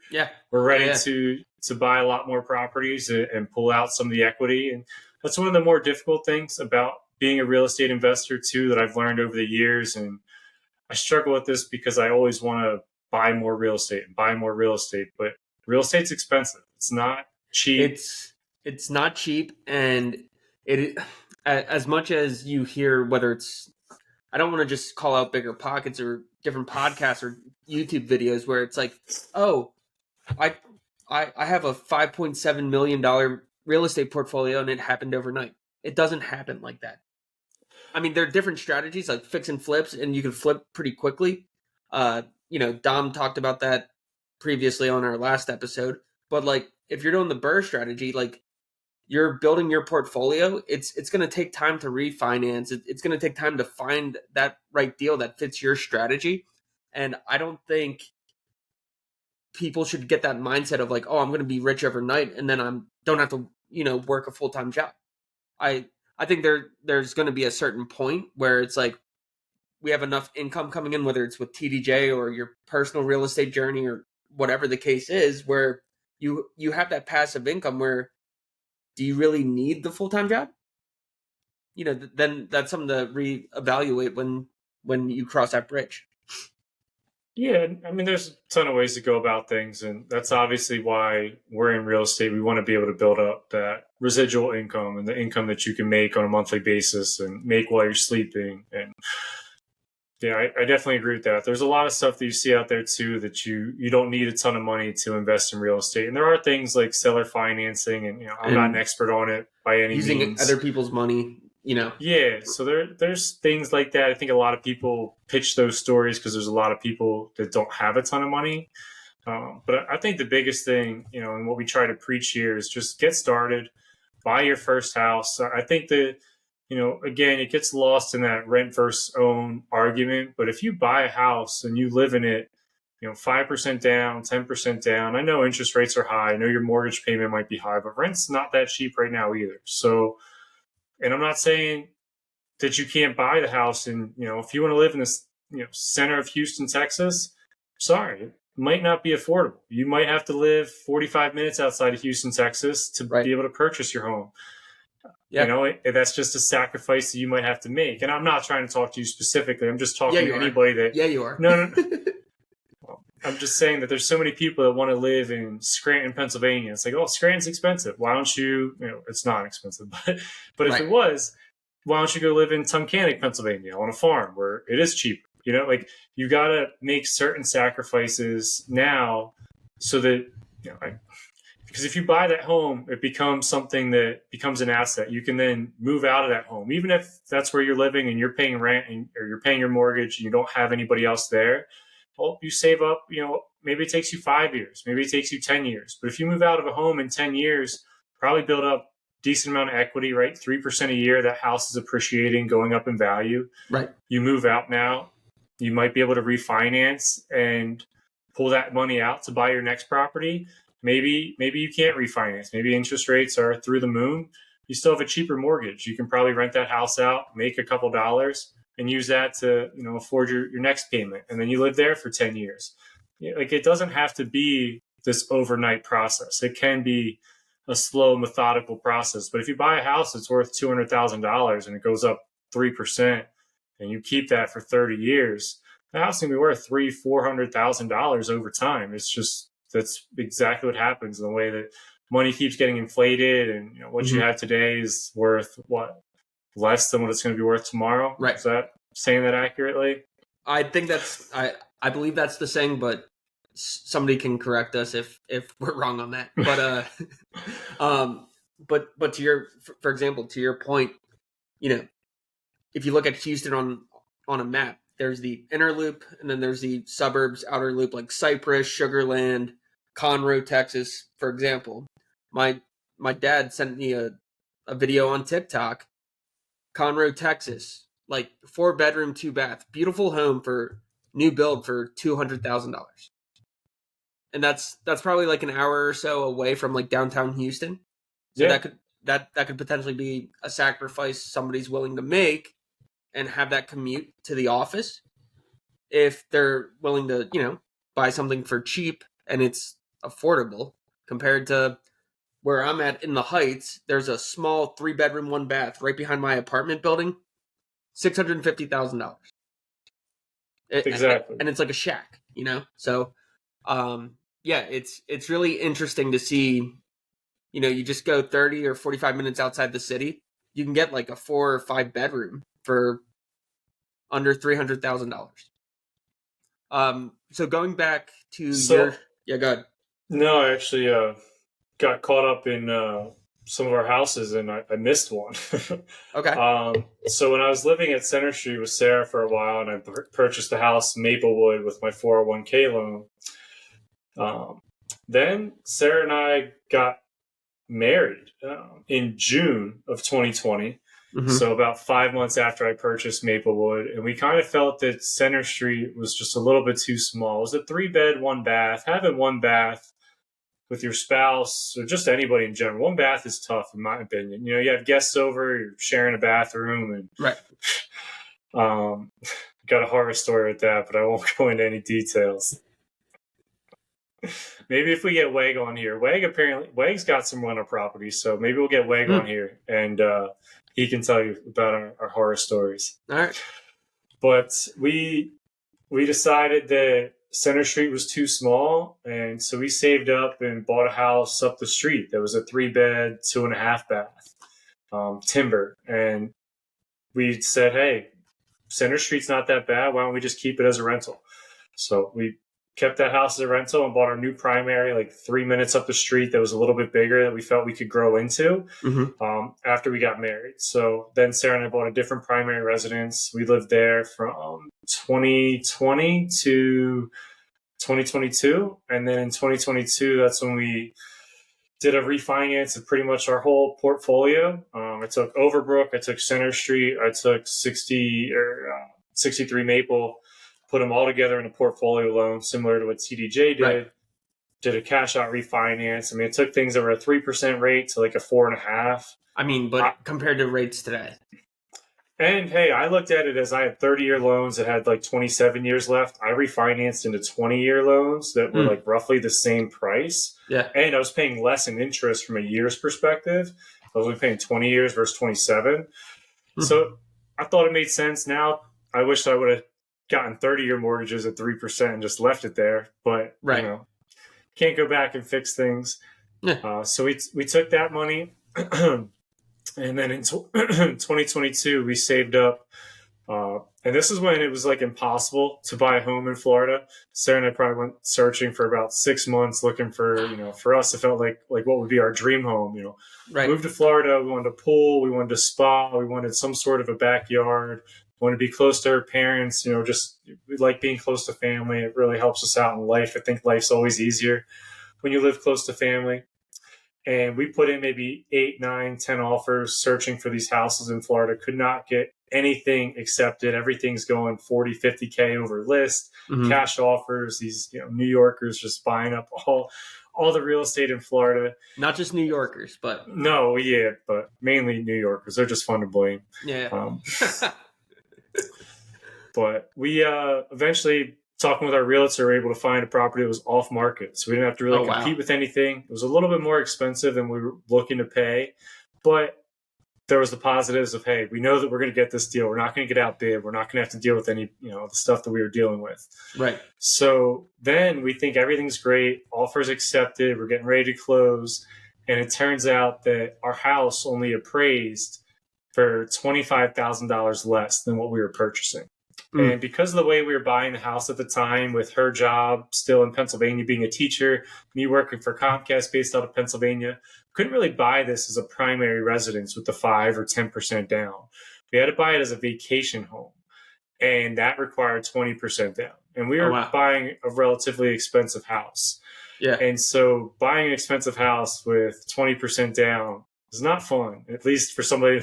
Speaker 2: ready to buy a lot more properties and pull out some of the equity. And that's one of the more difficult things about being a real estate investor too, that I've learned over the years. And I struggle with this because I always want to buy more real estate, but real estate's expensive. It's not cheap.
Speaker 1: It's not cheap. And it, as much as you hear, whether it's, I don't want to just call out Bigger Pockets or different podcasts or YouTube videos where it's like, oh, I have a $5.7 million real estate portfolio and it happened overnight. It doesn't happen like that. I mean, there are different strategies like fix and flips, and you can flip pretty quickly. Dom talked about that previously on our last episode. But like, if you're doing the BRRRR strategy, like you're building your portfolio, it's going to take time to refinance. It's going to take time to find that right deal that fits your strategy. And I don't think people should get that mindset of like, oh, I'm going to be rich overnight, and then don't have to, work a full-time job. I think there's going to be a certain point where it's like we have enough income coming in, whether it's with TDJ or your personal real estate journey or whatever the case is, where you have that passive income where do you really need the full-time job? Then that's something to reevaluate when you cross that bridge.
Speaker 2: Yeah, there's a ton of ways to go about things, and that's obviously why we're in real estate. We want to be able to build up that residual income and the income that you can make on a monthly basis and make while you're sleeping. And yeah, I definitely agree with that. There's a lot of stuff that you see out there too that you don't need a ton of money to invest in real estate. And there are things like seller financing, and I'm not an expert on it by any means.
Speaker 1: Using other people's money.
Speaker 2: Yeah, so there's things like that. I think a lot of people pitch those stories because there's a lot of people that don't have a ton of money. But I think the biggest thing, and what we try to preach here is just get started, buy your first house. I think that, again, it gets lost in that rent versus own argument. But if you buy a house and you live in it, 5% down, 10% down, I know interest rates are high. I know your mortgage payment might be high, but rent's not that cheap right now either. So, and I'm not saying that you can't buy the house. And, if you want to live in this, center of Houston, Texas, sorry, it might not be affordable. You might have to live 45 minutes outside of Houston, Texas to be able to purchase your home. Yeah. That's just a sacrifice that you might have to make. And I'm not trying to talk to you specifically. I'm just talking to anybody that.
Speaker 1: Yeah, you are.
Speaker 2: No. I'm just saying that there's so many people that want to live in Scranton, Pennsylvania. It's like, oh, Scranton's expensive. Why don't you, it's not expensive, but if it was, why don't you go live in Tunkhannock, Pennsylvania on a farm where it is cheap? You got to make certain sacrifices now so that, because if you buy that home, it becomes something that becomes an asset. You can then move out of that home, even if that's where you're living and you're paying rent or you're paying your mortgage and you don't have anybody else there. Well, you save up, maybe it takes you 5 years, maybe it takes you 10 years. But if you move out of a home in 10 years, probably build up a decent amount of equity, right? 3% a year, that house is appreciating, going up in value.
Speaker 1: Right.
Speaker 2: You move out now, you might be able to refinance and pull that money out to buy your next property. Maybe you can't refinance. Maybe interest rates are through the moon. You still have a cheaper mortgage. You can probably rent that house out, make a couple dollars, and use that to, afford your next payment. And then you live there for 10 years. Like, it doesn't have to be this overnight process. It can be a slow, methodical process. But if you buy a house that's worth $200,000 and it goes up 3%, and you keep that for 30 years, the house can be worth $300,000-$400,000 over time. That's exactly what happens in the way that money keeps getting inflated, and what you have today is worth less than what it's going to be worth tomorrow.
Speaker 1: Right.
Speaker 2: Is that saying that accurately?
Speaker 1: I think I believe that's the saying, but somebody can correct us if we're wrong on that. But but for example, to your point, if you look at Houston on a map, there's the inner loop, and then there's the suburbs, outer loop, like Cypress, Sugar Land, Conroe, Texas, for example. My dad sent me a video on TikTok, Conroe, Texas, like 4-bedroom, 2-bath, beautiful home for new build for $200,000. And that's probably like an hour or so away from like downtown Houston. So that could potentially be a sacrifice somebody's willing to make and have that commute to the office if they're willing to, buy something for cheap and it's affordable compared to where I'm at in the Heights. There's a small 3-bedroom, 1-bath right behind my apartment building, $650,000.
Speaker 2: Exactly.
Speaker 1: And it's like a shack, So, it's really interesting to see, you just go 30 or 45 minutes outside the city, you can get like a 4 or 5 bedroom for under $300,000. So going back to go ahead.
Speaker 2: No, I actually got caught up in some of our houses, and I missed one.
Speaker 1: Okay.
Speaker 2: So when I was living at Center Street with Sarah for a while, and I purchased a house in Maplewood with my 401k loan, then Sarah and I got married in June of 2020.
Speaker 1: Mm-hmm.
Speaker 2: So about 5 months after I purchased Maplewood, and we kind of felt that Center Street was just a little bit too small. It was a 3-bed, 1-bath. Having 1 bath with your spouse or just anybody in general, 1 bath is tough, in my opinion. You have guests over, you're sharing a bathroom, and
Speaker 1: right.
Speaker 2: Got a horror story with that, but I won't go into any details. Maybe if we get Weg on here, Weg's got some rental properties, so maybe we'll get Weg on here, and he can tell you about our horror stories.
Speaker 1: All right.
Speaker 2: But we decided that Center Street was too small, and so we saved up and bought a house up the street that was a 3-bed, 2.5-bath, timber. And we said, hey, Center Street's not that bad. Why don't we just keep it as a rental? So we kept that house as a rental and bought our new primary like 3 minutes up the street that was a little bit bigger that we felt we could grow into after we got married. So then Sarah and I bought a different primary residence. We lived there from 2020 to 2022. And then in 2022, that's when we did a refinance of pretty much our whole portfolio. I took Overbrook, I took Center Street, I took 63 Maple, put them all together in a portfolio loan, similar to what CDJ did.
Speaker 1: Right.
Speaker 2: Did a cash out refinance. I mean, it took things that were a 3% rate to like a 4.5%.
Speaker 1: I mean, but compared to rates today.
Speaker 2: And hey, I looked at it as I had 30-year loans that had like 27 years left. I refinanced into 20-year loans that were like roughly the same price.
Speaker 1: Yeah.
Speaker 2: And I was paying less in interest from a year's perspective. I was only paying 20 years versus 27. So I thought it made sense. Now, I wish I would have gotten 30-year mortgages at 3% and just left it there. But, can't go back and fix things.
Speaker 1: Yeah.
Speaker 2: So we took that money. And then in 2022, we saved up. And this is when it was like impossible to buy a home in Florida. Sarah and I probably went searching for about 6 months looking for, for us, it felt like what would be our dream home,
Speaker 1: Right.
Speaker 2: Moved to Florida. We wanted a pool. We wanted a spa. We wanted some sort of a backyard. We wanted to be close to our parents, just we like being close to family. It really helps us out in life. I think life's always easier when you live close to family. And we put in maybe 8, 9, 10 offers searching for these houses in Florida. Could not get anything accepted. Everything's going 40, 50K over list, cash offers. These New Yorkers just buying up all the real estate in Florida.
Speaker 1: Not just New Yorkers, but
Speaker 2: but mainly New Yorkers. They're just fun to blame.
Speaker 1: Yeah.
Speaker 2: But we eventually, talking with our realtor, were able to find a property that was off market. So we didn't have to really compete with anything. It was a little bit more expensive than we were looking to pay. But there was the positives of, hey, we know that we're going to get this deal. We're not going to get outbid. We're not going to have to deal with any, the stuff that we were dealing with.
Speaker 1: Right.
Speaker 2: So then we think everything's great. Offers accepted. We're getting ready to close. And it turns out that our house only appraised for $25,000 less than what we were purchasing. And because of the way we were buying the house at the time, with her job still in Pennsylvania, being a teacher, me working for Comcast based out of Pennsylvania, couldn't really buy this as a primary residence with the 5 or 10% down. We had to buy it as a vacation home, and that required 20% down. And we were buying a relatively expensive house.
Speaker 1: Yeah.
Speaker 2: And so buying an expensive house with 20% down is not fun, at least for somebody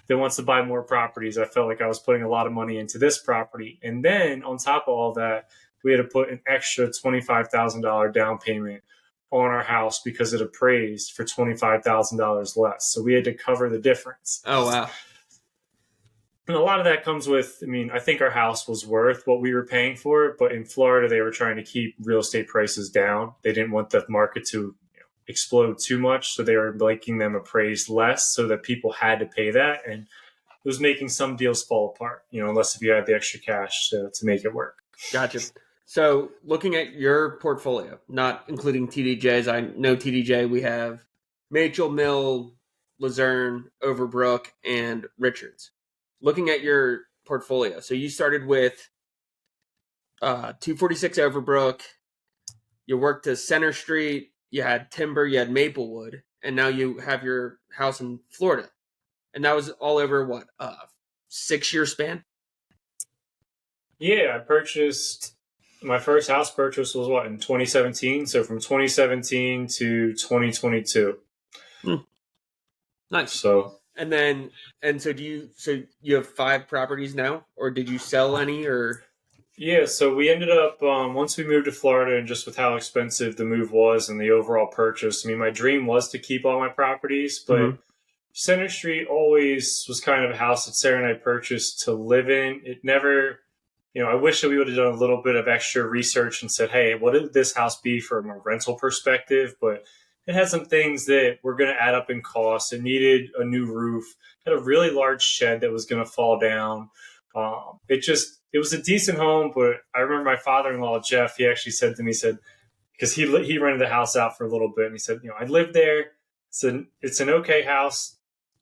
Speaker 2: that wants to buy more properties. I felt like I was putting a lot of money into this property. And then on top of all that, we had to put an extra $25,000 down payment on our house because it appraised for $25,000 less. So we had to cover the difference.
Speaker 1: Oh, wow.
Speaker 2: And a lot of that comes with, I think our house was worth what we were paying for it, but in Florida, they were trying to keep real estate prices down. They didn't want the market to explode too much, so they were making them appraised less so that people had to pay that, and it was making some deals fall apart, unless if you had the extra cash to make it work.
Speaker 1: Gotcha. So looking at your portfolio, not including TDJs, I know TDJ, we have Machel, Mill, Luzerne, Overbrook, and Richards. Looking at your portfolio, so you started with 246 Overbrook, you worked to Center Street, you had Timber, you had Maplewood, and now you have your house in Florida. And that was all over, 6-year span?
Speaker 2: Yeah, my first house purchase was in 2017. So from 2017 to 2022.
Speaker 1: Nice.
Speaker 2: So,
Speaker 1: so you have 5 properties now, or did you sell any, or?
Speaker 2: Yeah, so we ended up, once we moved to Florida, and just with how expensive the move was and the overall purchase, my dream was to keep all my properties, but Center Street always was kind of a house that Sarah and I purchased to live in. It never, I wish that we would have done a little bit of extra research and said, hey, what would this house be from a rental perspective? But it had some things that were going to add up in cost. It needed a new roof, it had a really large shed that was going to fall down. It was a decent home, but I remember my father-in-law, Jeff, he actually said to me, because he rented the house out for a little bit, and he said, I lived there. It's an okay house,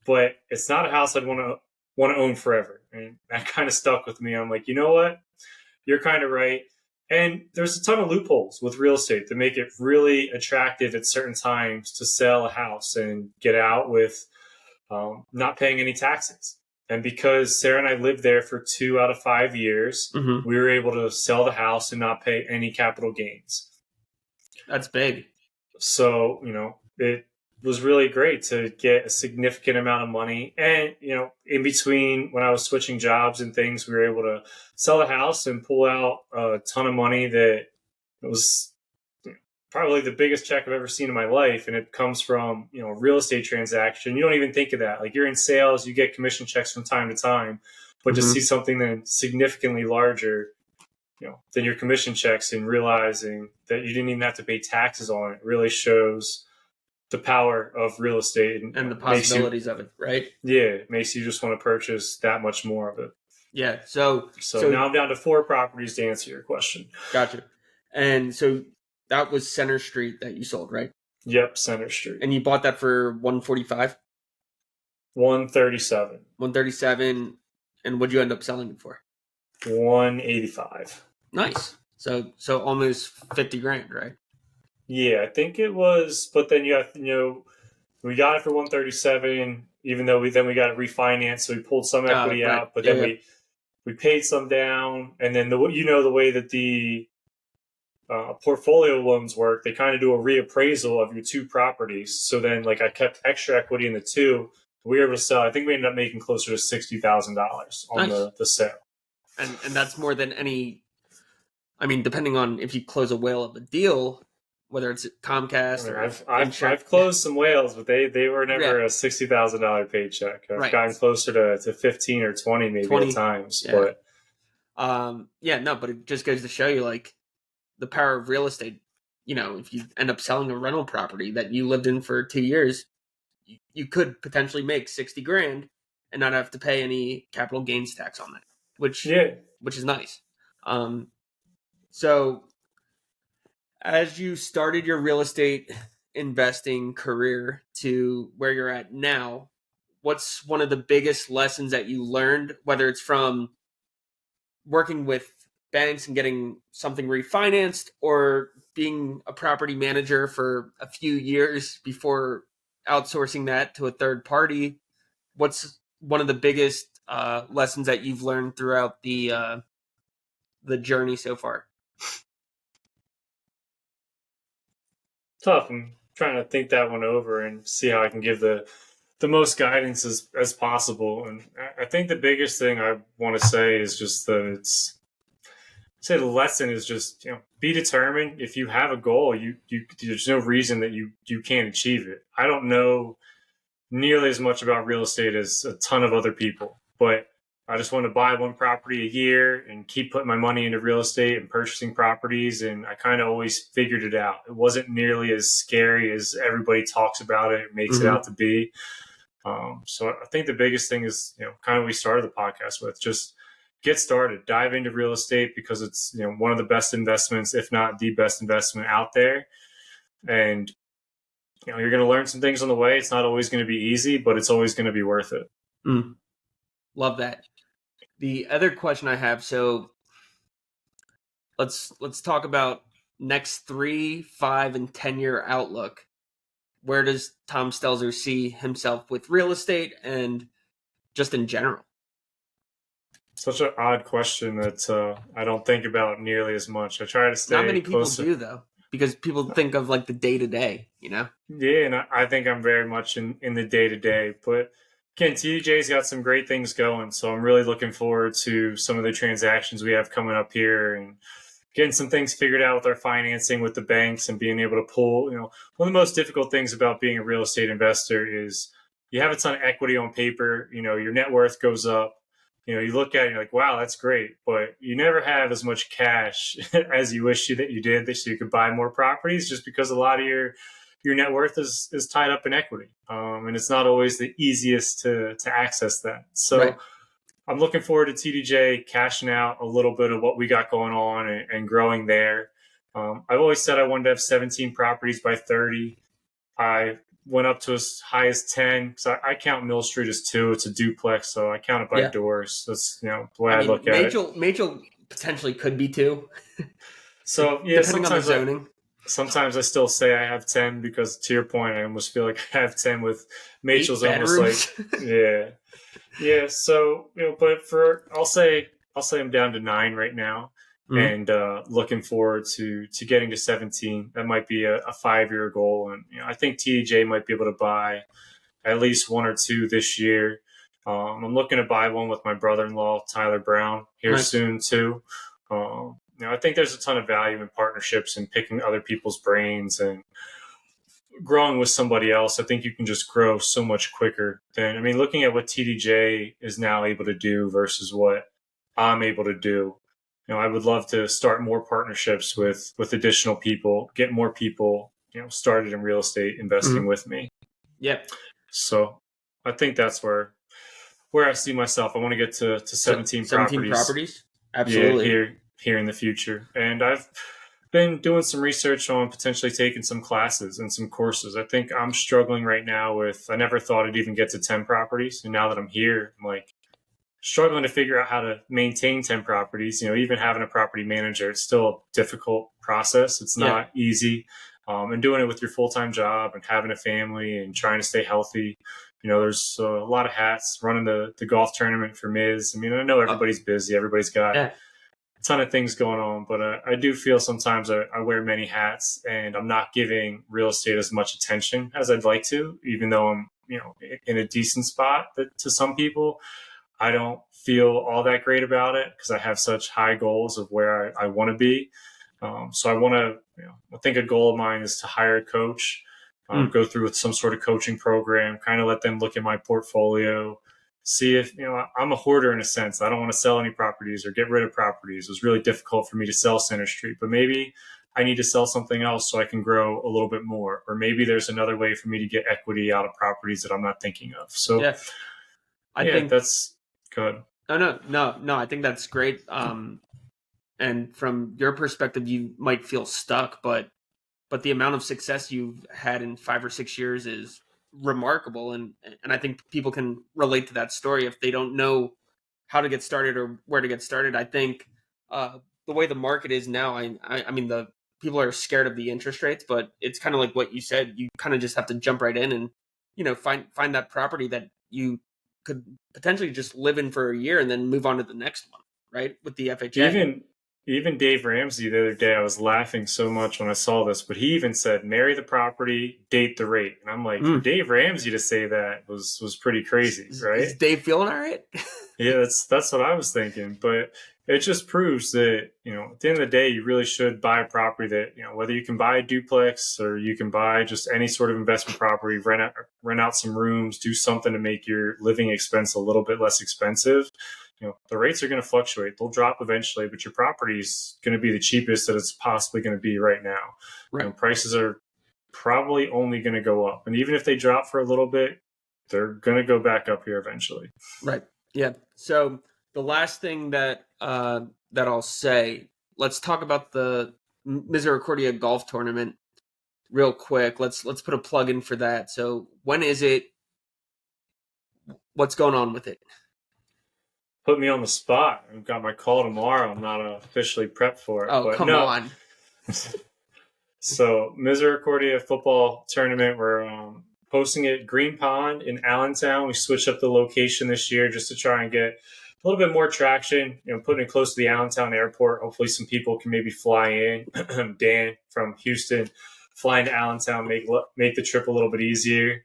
Speaker 2: but it's not a house I'd want to own forever. And that kind of stuck with me. I'm like, you know what? You're kind of right. And there's a ton of loopholes with real estate that make it really attractive at certain times to sell a house and get out with not paying any taxes. And because Sarah and I lived there for 2 out of 5 years, we were able to sell the house and not pay any capital gains.
Speaker 1: That's big.
Speaker 2: So, it was really great to get a significant amount of money. And, in between when I was switching jobs and things, we were able to sell the house and pull out a ton of money that was probably the biggest check I've ever seen in my life. And it comes from, a real estate transaction. You don't even think of that. Like, you're in sales, you get commission checks from time to time, but to see something that's significantly larger, than your commission checks, and realizing that you didn't even have to pay taxes on it really shows the power of real estate
Speaker 1: and the possibilities of it, right?
Speaker 2: Yeah. It makes you just want to purchase that much more of it.
Speaker 1: Yeah. So
Speaker 2: now I'm down to 4 properties to answer your question.
Speaker 1: Gotcha. And so that was Center Street that you sold, right?
Speaker 2: Yep, Center Street.
Speaker 1: And you bought that for $145?
Speaker 2: $137.
Speaker 1: $137. And what'd you end up selling it for?
Speaker 2: $185.
Speaker 1: Nice. So almost $50,000, right?
Speaker 2: Yeah, I think it was. But then we got it for $137, even though we got it refinanced, so we pulled some equity out. But then we paid some down, and then the way that the portfolio loans work, they kind of do a reappraisal of your 2 properties. So then, I kept extra equity in the 2. We were able to sell. I think we ended up making closer to $60,000 on the sale.
Speaker 1: And that's more than any. Depending on if you close a whale of a deal, whether it's Comcast or
Speaker 2: I've closed some whales, but they were never a $60,000 paycheck. I've gotten closer to 15 or 20 maybe at times, but
Speaker 1: Yeah, no, but it just goes to show you like the power of real estate. If you end up selling a rental property that you lived in for 2 years, you could potentially make 60 grand and not have to pay any capital gains tax on that, which
Speaker 2: Yeah.
Speaker 1: which is nice. So as you started your real estate investing career to where you're at now, what's one of the biggest lessons that you learned, whether it's from working with banks and getting something refinanced or being a property manager for a few years before outsourcing that to a third party? What's one of the biggest lessons that you've learned throughout the journey so far?
Speaker 2: Tough. I'm trying to think that one over and see how I can give the most guidance as possible. And I think the biggest thing I want to say is just that say the lesson is just, be determined. If you have a goal, there's no reason that you can't achieve it. I don't know nearly as much about real estate as a ton of other people, but I just want to buy one property a year and keep putting my money into real estate and purchasing properties. And I kind of always figured it out. It wasn't nearly as scary as everybody talks about it, makes it out to be. So I think the biggest thing is, kind of we started the podcast with, just get started, dive into real estate, because it's, one of the best investments, if not the best investment out there. And, you're going to learn some things on the way. It's not always going to be easy, but it's always going to be worth it.
Speaker 1: Love that. The other question I have, so let's talk about next 3, 5, and 10-year outlook. Where does Tom Stelzer see himself with real estate and just in general?
Speaker 2: Such an odd question that I don't think about nearly as much. I try to stay
Speaker 1: Not many people
Speaker 2: closer.
Speaker 1: do, though, because people think of like the day-to-day,
Speaker 2: Yeah, and I think I'm very much in the day-to-day. But again, TDJ's got some great things going, so I'm really looking forward to some of the transactions we have coming up here and getting some things figured out with our financing with the banks and being able to pull. One of the most difficult things about being a real estate investor is you have a ton of equity on paper. Your net worth goes up. You look at it and you're like, wow, that's great. But you never have as much cash as you wish that you did, so you could buy more properties, just because a lot of your net worth is tied up in equity. And it's not always the easiest to access that. So
Speaker 1: right?
Speaker 2: I'm looking forward to TDJ cashing out a little bit of what we got going on and growing there. I've always said I wanted to have 17 properties by 30. I went up to as high as 10 because I count Mill Street as 2. It's a duplex, so I count it by doors. That's the way I look at it.
Speaker 1: Major potentially could be 2.
Speaker 2: So yeah,
Speaker 1: depending on the zoning.
Speaker 2: Sometimes I still say I have 10 because, to your point, I almost feel like I have 10 with Machel's almost like yeah. So but I'll say I'm down to 9 right now. And looking forward to getting to 17. That might be a 5-year goal. And I think TJ might be able to buy at least 1 or 2 this year. I'm looking to buy one with my brother-in-law, Tyler Brown, here soon too. I think there's a ton of value in partnerships and picking other people's brains and growing with somebody else. I think you can just grow so much quicker than, looking at what TDJ is now able to do versus what I'm able to do. I would love to start more partnerships with additional people, get more people, started in real estate investing with me.
Speaker 1: Yep.
Speaker 2: So I think that's where I see myself. I want to get to 17
Speaker 1: properties. Absolutely.
Speaker 2: Yeah, here in the future. And I've been doing some research on potentially taking some classes and some courses. I think I'm struggling right now with, I never thought I'd even get to 10 properties. And now that I'm here, I'm like, struggling to figure out how to maintain 10 properties. Even having a property manager, it's still a difficult process. It's not easy. And doing it with your full-time job and having a family and trying to stay healthy. There's a lot of hats. Running the golf tournament for Miz. I know everybody's busy. Everybody's got a ton of things going on. But I do feel sometimes I wear many hats and I'm not giving real estate as much attention as I'd like to, even though I'm in a decent spot to some people. I don't feel all that great about it because I have such high goals of where I want to be. So I want to, I think a goal of mine is to hire a coach, go through with some sort of coaching program, kind of let them look at my portfolio, see if, I'm a hoarder in a sense. I don't want to sell any properties or get rid of properties. It was really difficult for me to sell Center Street, but maybe I need to sell something else so I can grow a little bit more. Or maybe there's another way for me to get equity out of properties that I'm not thinking of. So
Speaker 1: Yeah, I
Speaker 2: yeah,
Speaker 1: think.
Speaker 2: that's good.
Speaker 1: Oh no. I think that's great. And from your perspective, you might feel stuck, but the amount of success you've had in 5 or 6 years is remarkable, and I think people can relate to that story if they don't know how to get started or where to get started. I think the way the market is now, I mean, the people are scared of the interest rates, but it's kind of like what you said. You kind of just have to jump right in and find that property that you could potentially just live in for a year and then move on to the next one, right? With the FHA.
Speaker 2: Even even Dave Ramsey the other day, I was laughing so much when I saw this, but he even said, "Marry the property, date the rate." And I'm like, for
Speaker 1: Mm.
Speaker 2: Dave Ramsey to say that was pretty crazy,
Speaker 1: Is
Speaker 2: right?
Speaker 1: Dave feeling all right?
Speaker 2: Yeah, that's what I was thinking. But it just proves that, at the end of the day, you really should buy a property that, whether you can buy a duplex or you can buy just any sort of investment property, rent out some rooms, do something to make your living expense a little bit less expensive. The rates are going to fluctuate. They'll drop eventually, but your property is going to be the cheapest that it's possibly going to be right now.
Speaker 1: Right.
Speaker 2: Prices are probably only going to go up. And even if they drop for a little bit, they're going to go back up here eventually.
Speaker 1: Right. Yeah. So the last thing that I'll say, let's talk about the Misericordia Golf Tournament real quick. Let's put a plug in for that. So when is it? What's going on with it?
Speaker 2: Put me on the spot. I've got my call tomorrow. I'm not officially prepped for it.
Speaker 1: Oh,
Speaker 2: But
Speaker 1: come
Speaker 2: no.
Speaker 1: on.
Speaker 2: So Misericordia football tournament. We're hosting it at Green Pond in Allentown. We switched up the location this year just to try and get a little bit more traction. Putting it close to the Allentown airport. Hopefully, some people can maybe fly in. Dan from Houston flying to Allentown make the trip a little bit easier.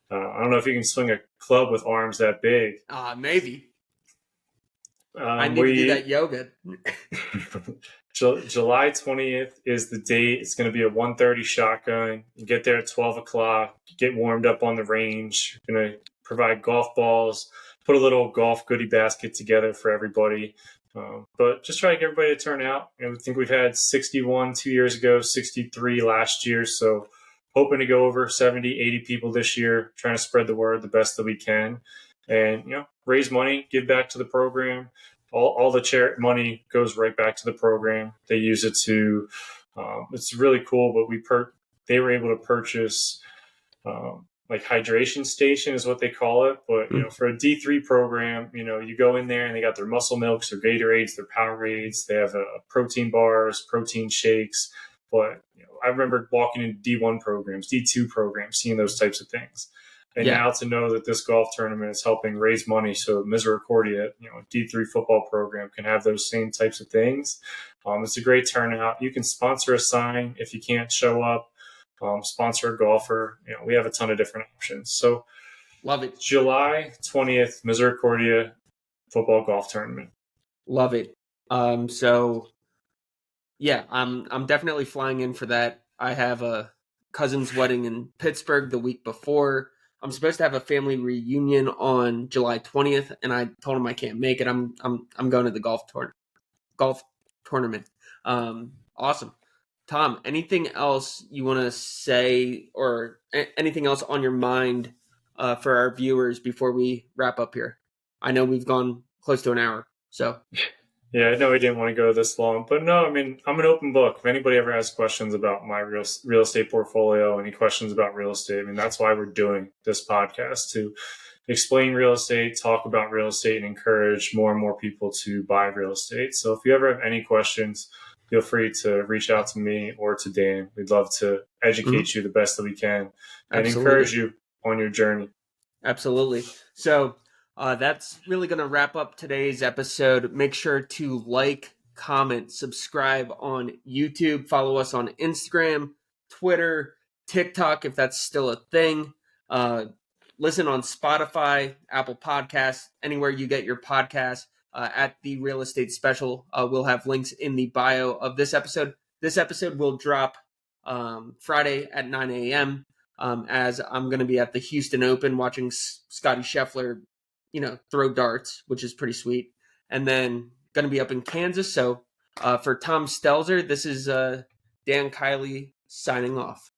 Speaker 2: I don't know if you can swing a club with arms that big.
Speaker 1: Maybe. I need to do that yoga.
Speaker 2: July 20th is the date. It's going to be a 1:30 shotgun. You get there at 12 o'clock, get warmed up on the range. Going to provide golf balls, put a little golf goodie basket together for everybody. But just try to get everybody to turn out. I think we've had 61 2 years ago, 63 last year. So hoping to go over 70, 80 people this year, trying to spread the word the best that we can. And, raise money, give back to the program. All the charity money goes right back to the program. They use it to, it's really cool, but they were able to purchase, like hydration station is what they call it. But, for a D3 program, you go in there and they got their muscle milks, their Gatorades, their Powerades. They have protein bars, protein shakes. But, I remember walking into D1 programs, D2 programs, seeing those types of things. And now to know that this golf tournament is helping raise money so Misericordia, a D3 football program, can have those same types of things. It's a great turnout. You can sponsor a sign if you can't show up, sponsor a golfer. We have a ton of different options. So
Speaker 1: love it.
Speaker 2: July 20th, Misericordia football golf tournament.
Speaker 1: Love it. So yeah, I'm definitely flying in for that. I have a cousin's wedding in Pittsburgh the week before. I'm supposed to have a family reunion on July 20th, and I told him I can't make it. I'm going to the golf tournament. Awesome, Tom. Anything else you want to say, or anything else on your mind for our viewers before we wrap up here? I know we've gone close to an hour, so.
Speaker 2: Yeah, I know we didn't want to go this long, but no, I mean, I'm an open book. If anybody ever has questions about my real estate portfolio, any questions about real estate, I mean, that's why we're doing this podcast, to explain real estate, talk about real estate, and encourage more and more people to buy real estate. So if you ever have any questions, feel free to reach out to me or to Dan. We'd love to educate you the best that we can and encourage you on your journey.
Speaker 1: Absolutely. So that's really going to wrap up today's episode. Make sure to like, comment, subscribe on YouTube. Follow us on Instagram, Twitter, TikTok, if that's still a thing. Listen on Spotify, Apple Podcasts, anywhere you get your podcasts. At the Real Estate Special, we'll have links in the bio of this episode. This episode will drop Friday at 9 a.m. As I'm going to be at the Houston Open watching Scotty Scheffler throw darts, which is pretty sweet. And then going to be up in Kansas. So for Tom Stelzer, this is Dan Kiley signing off.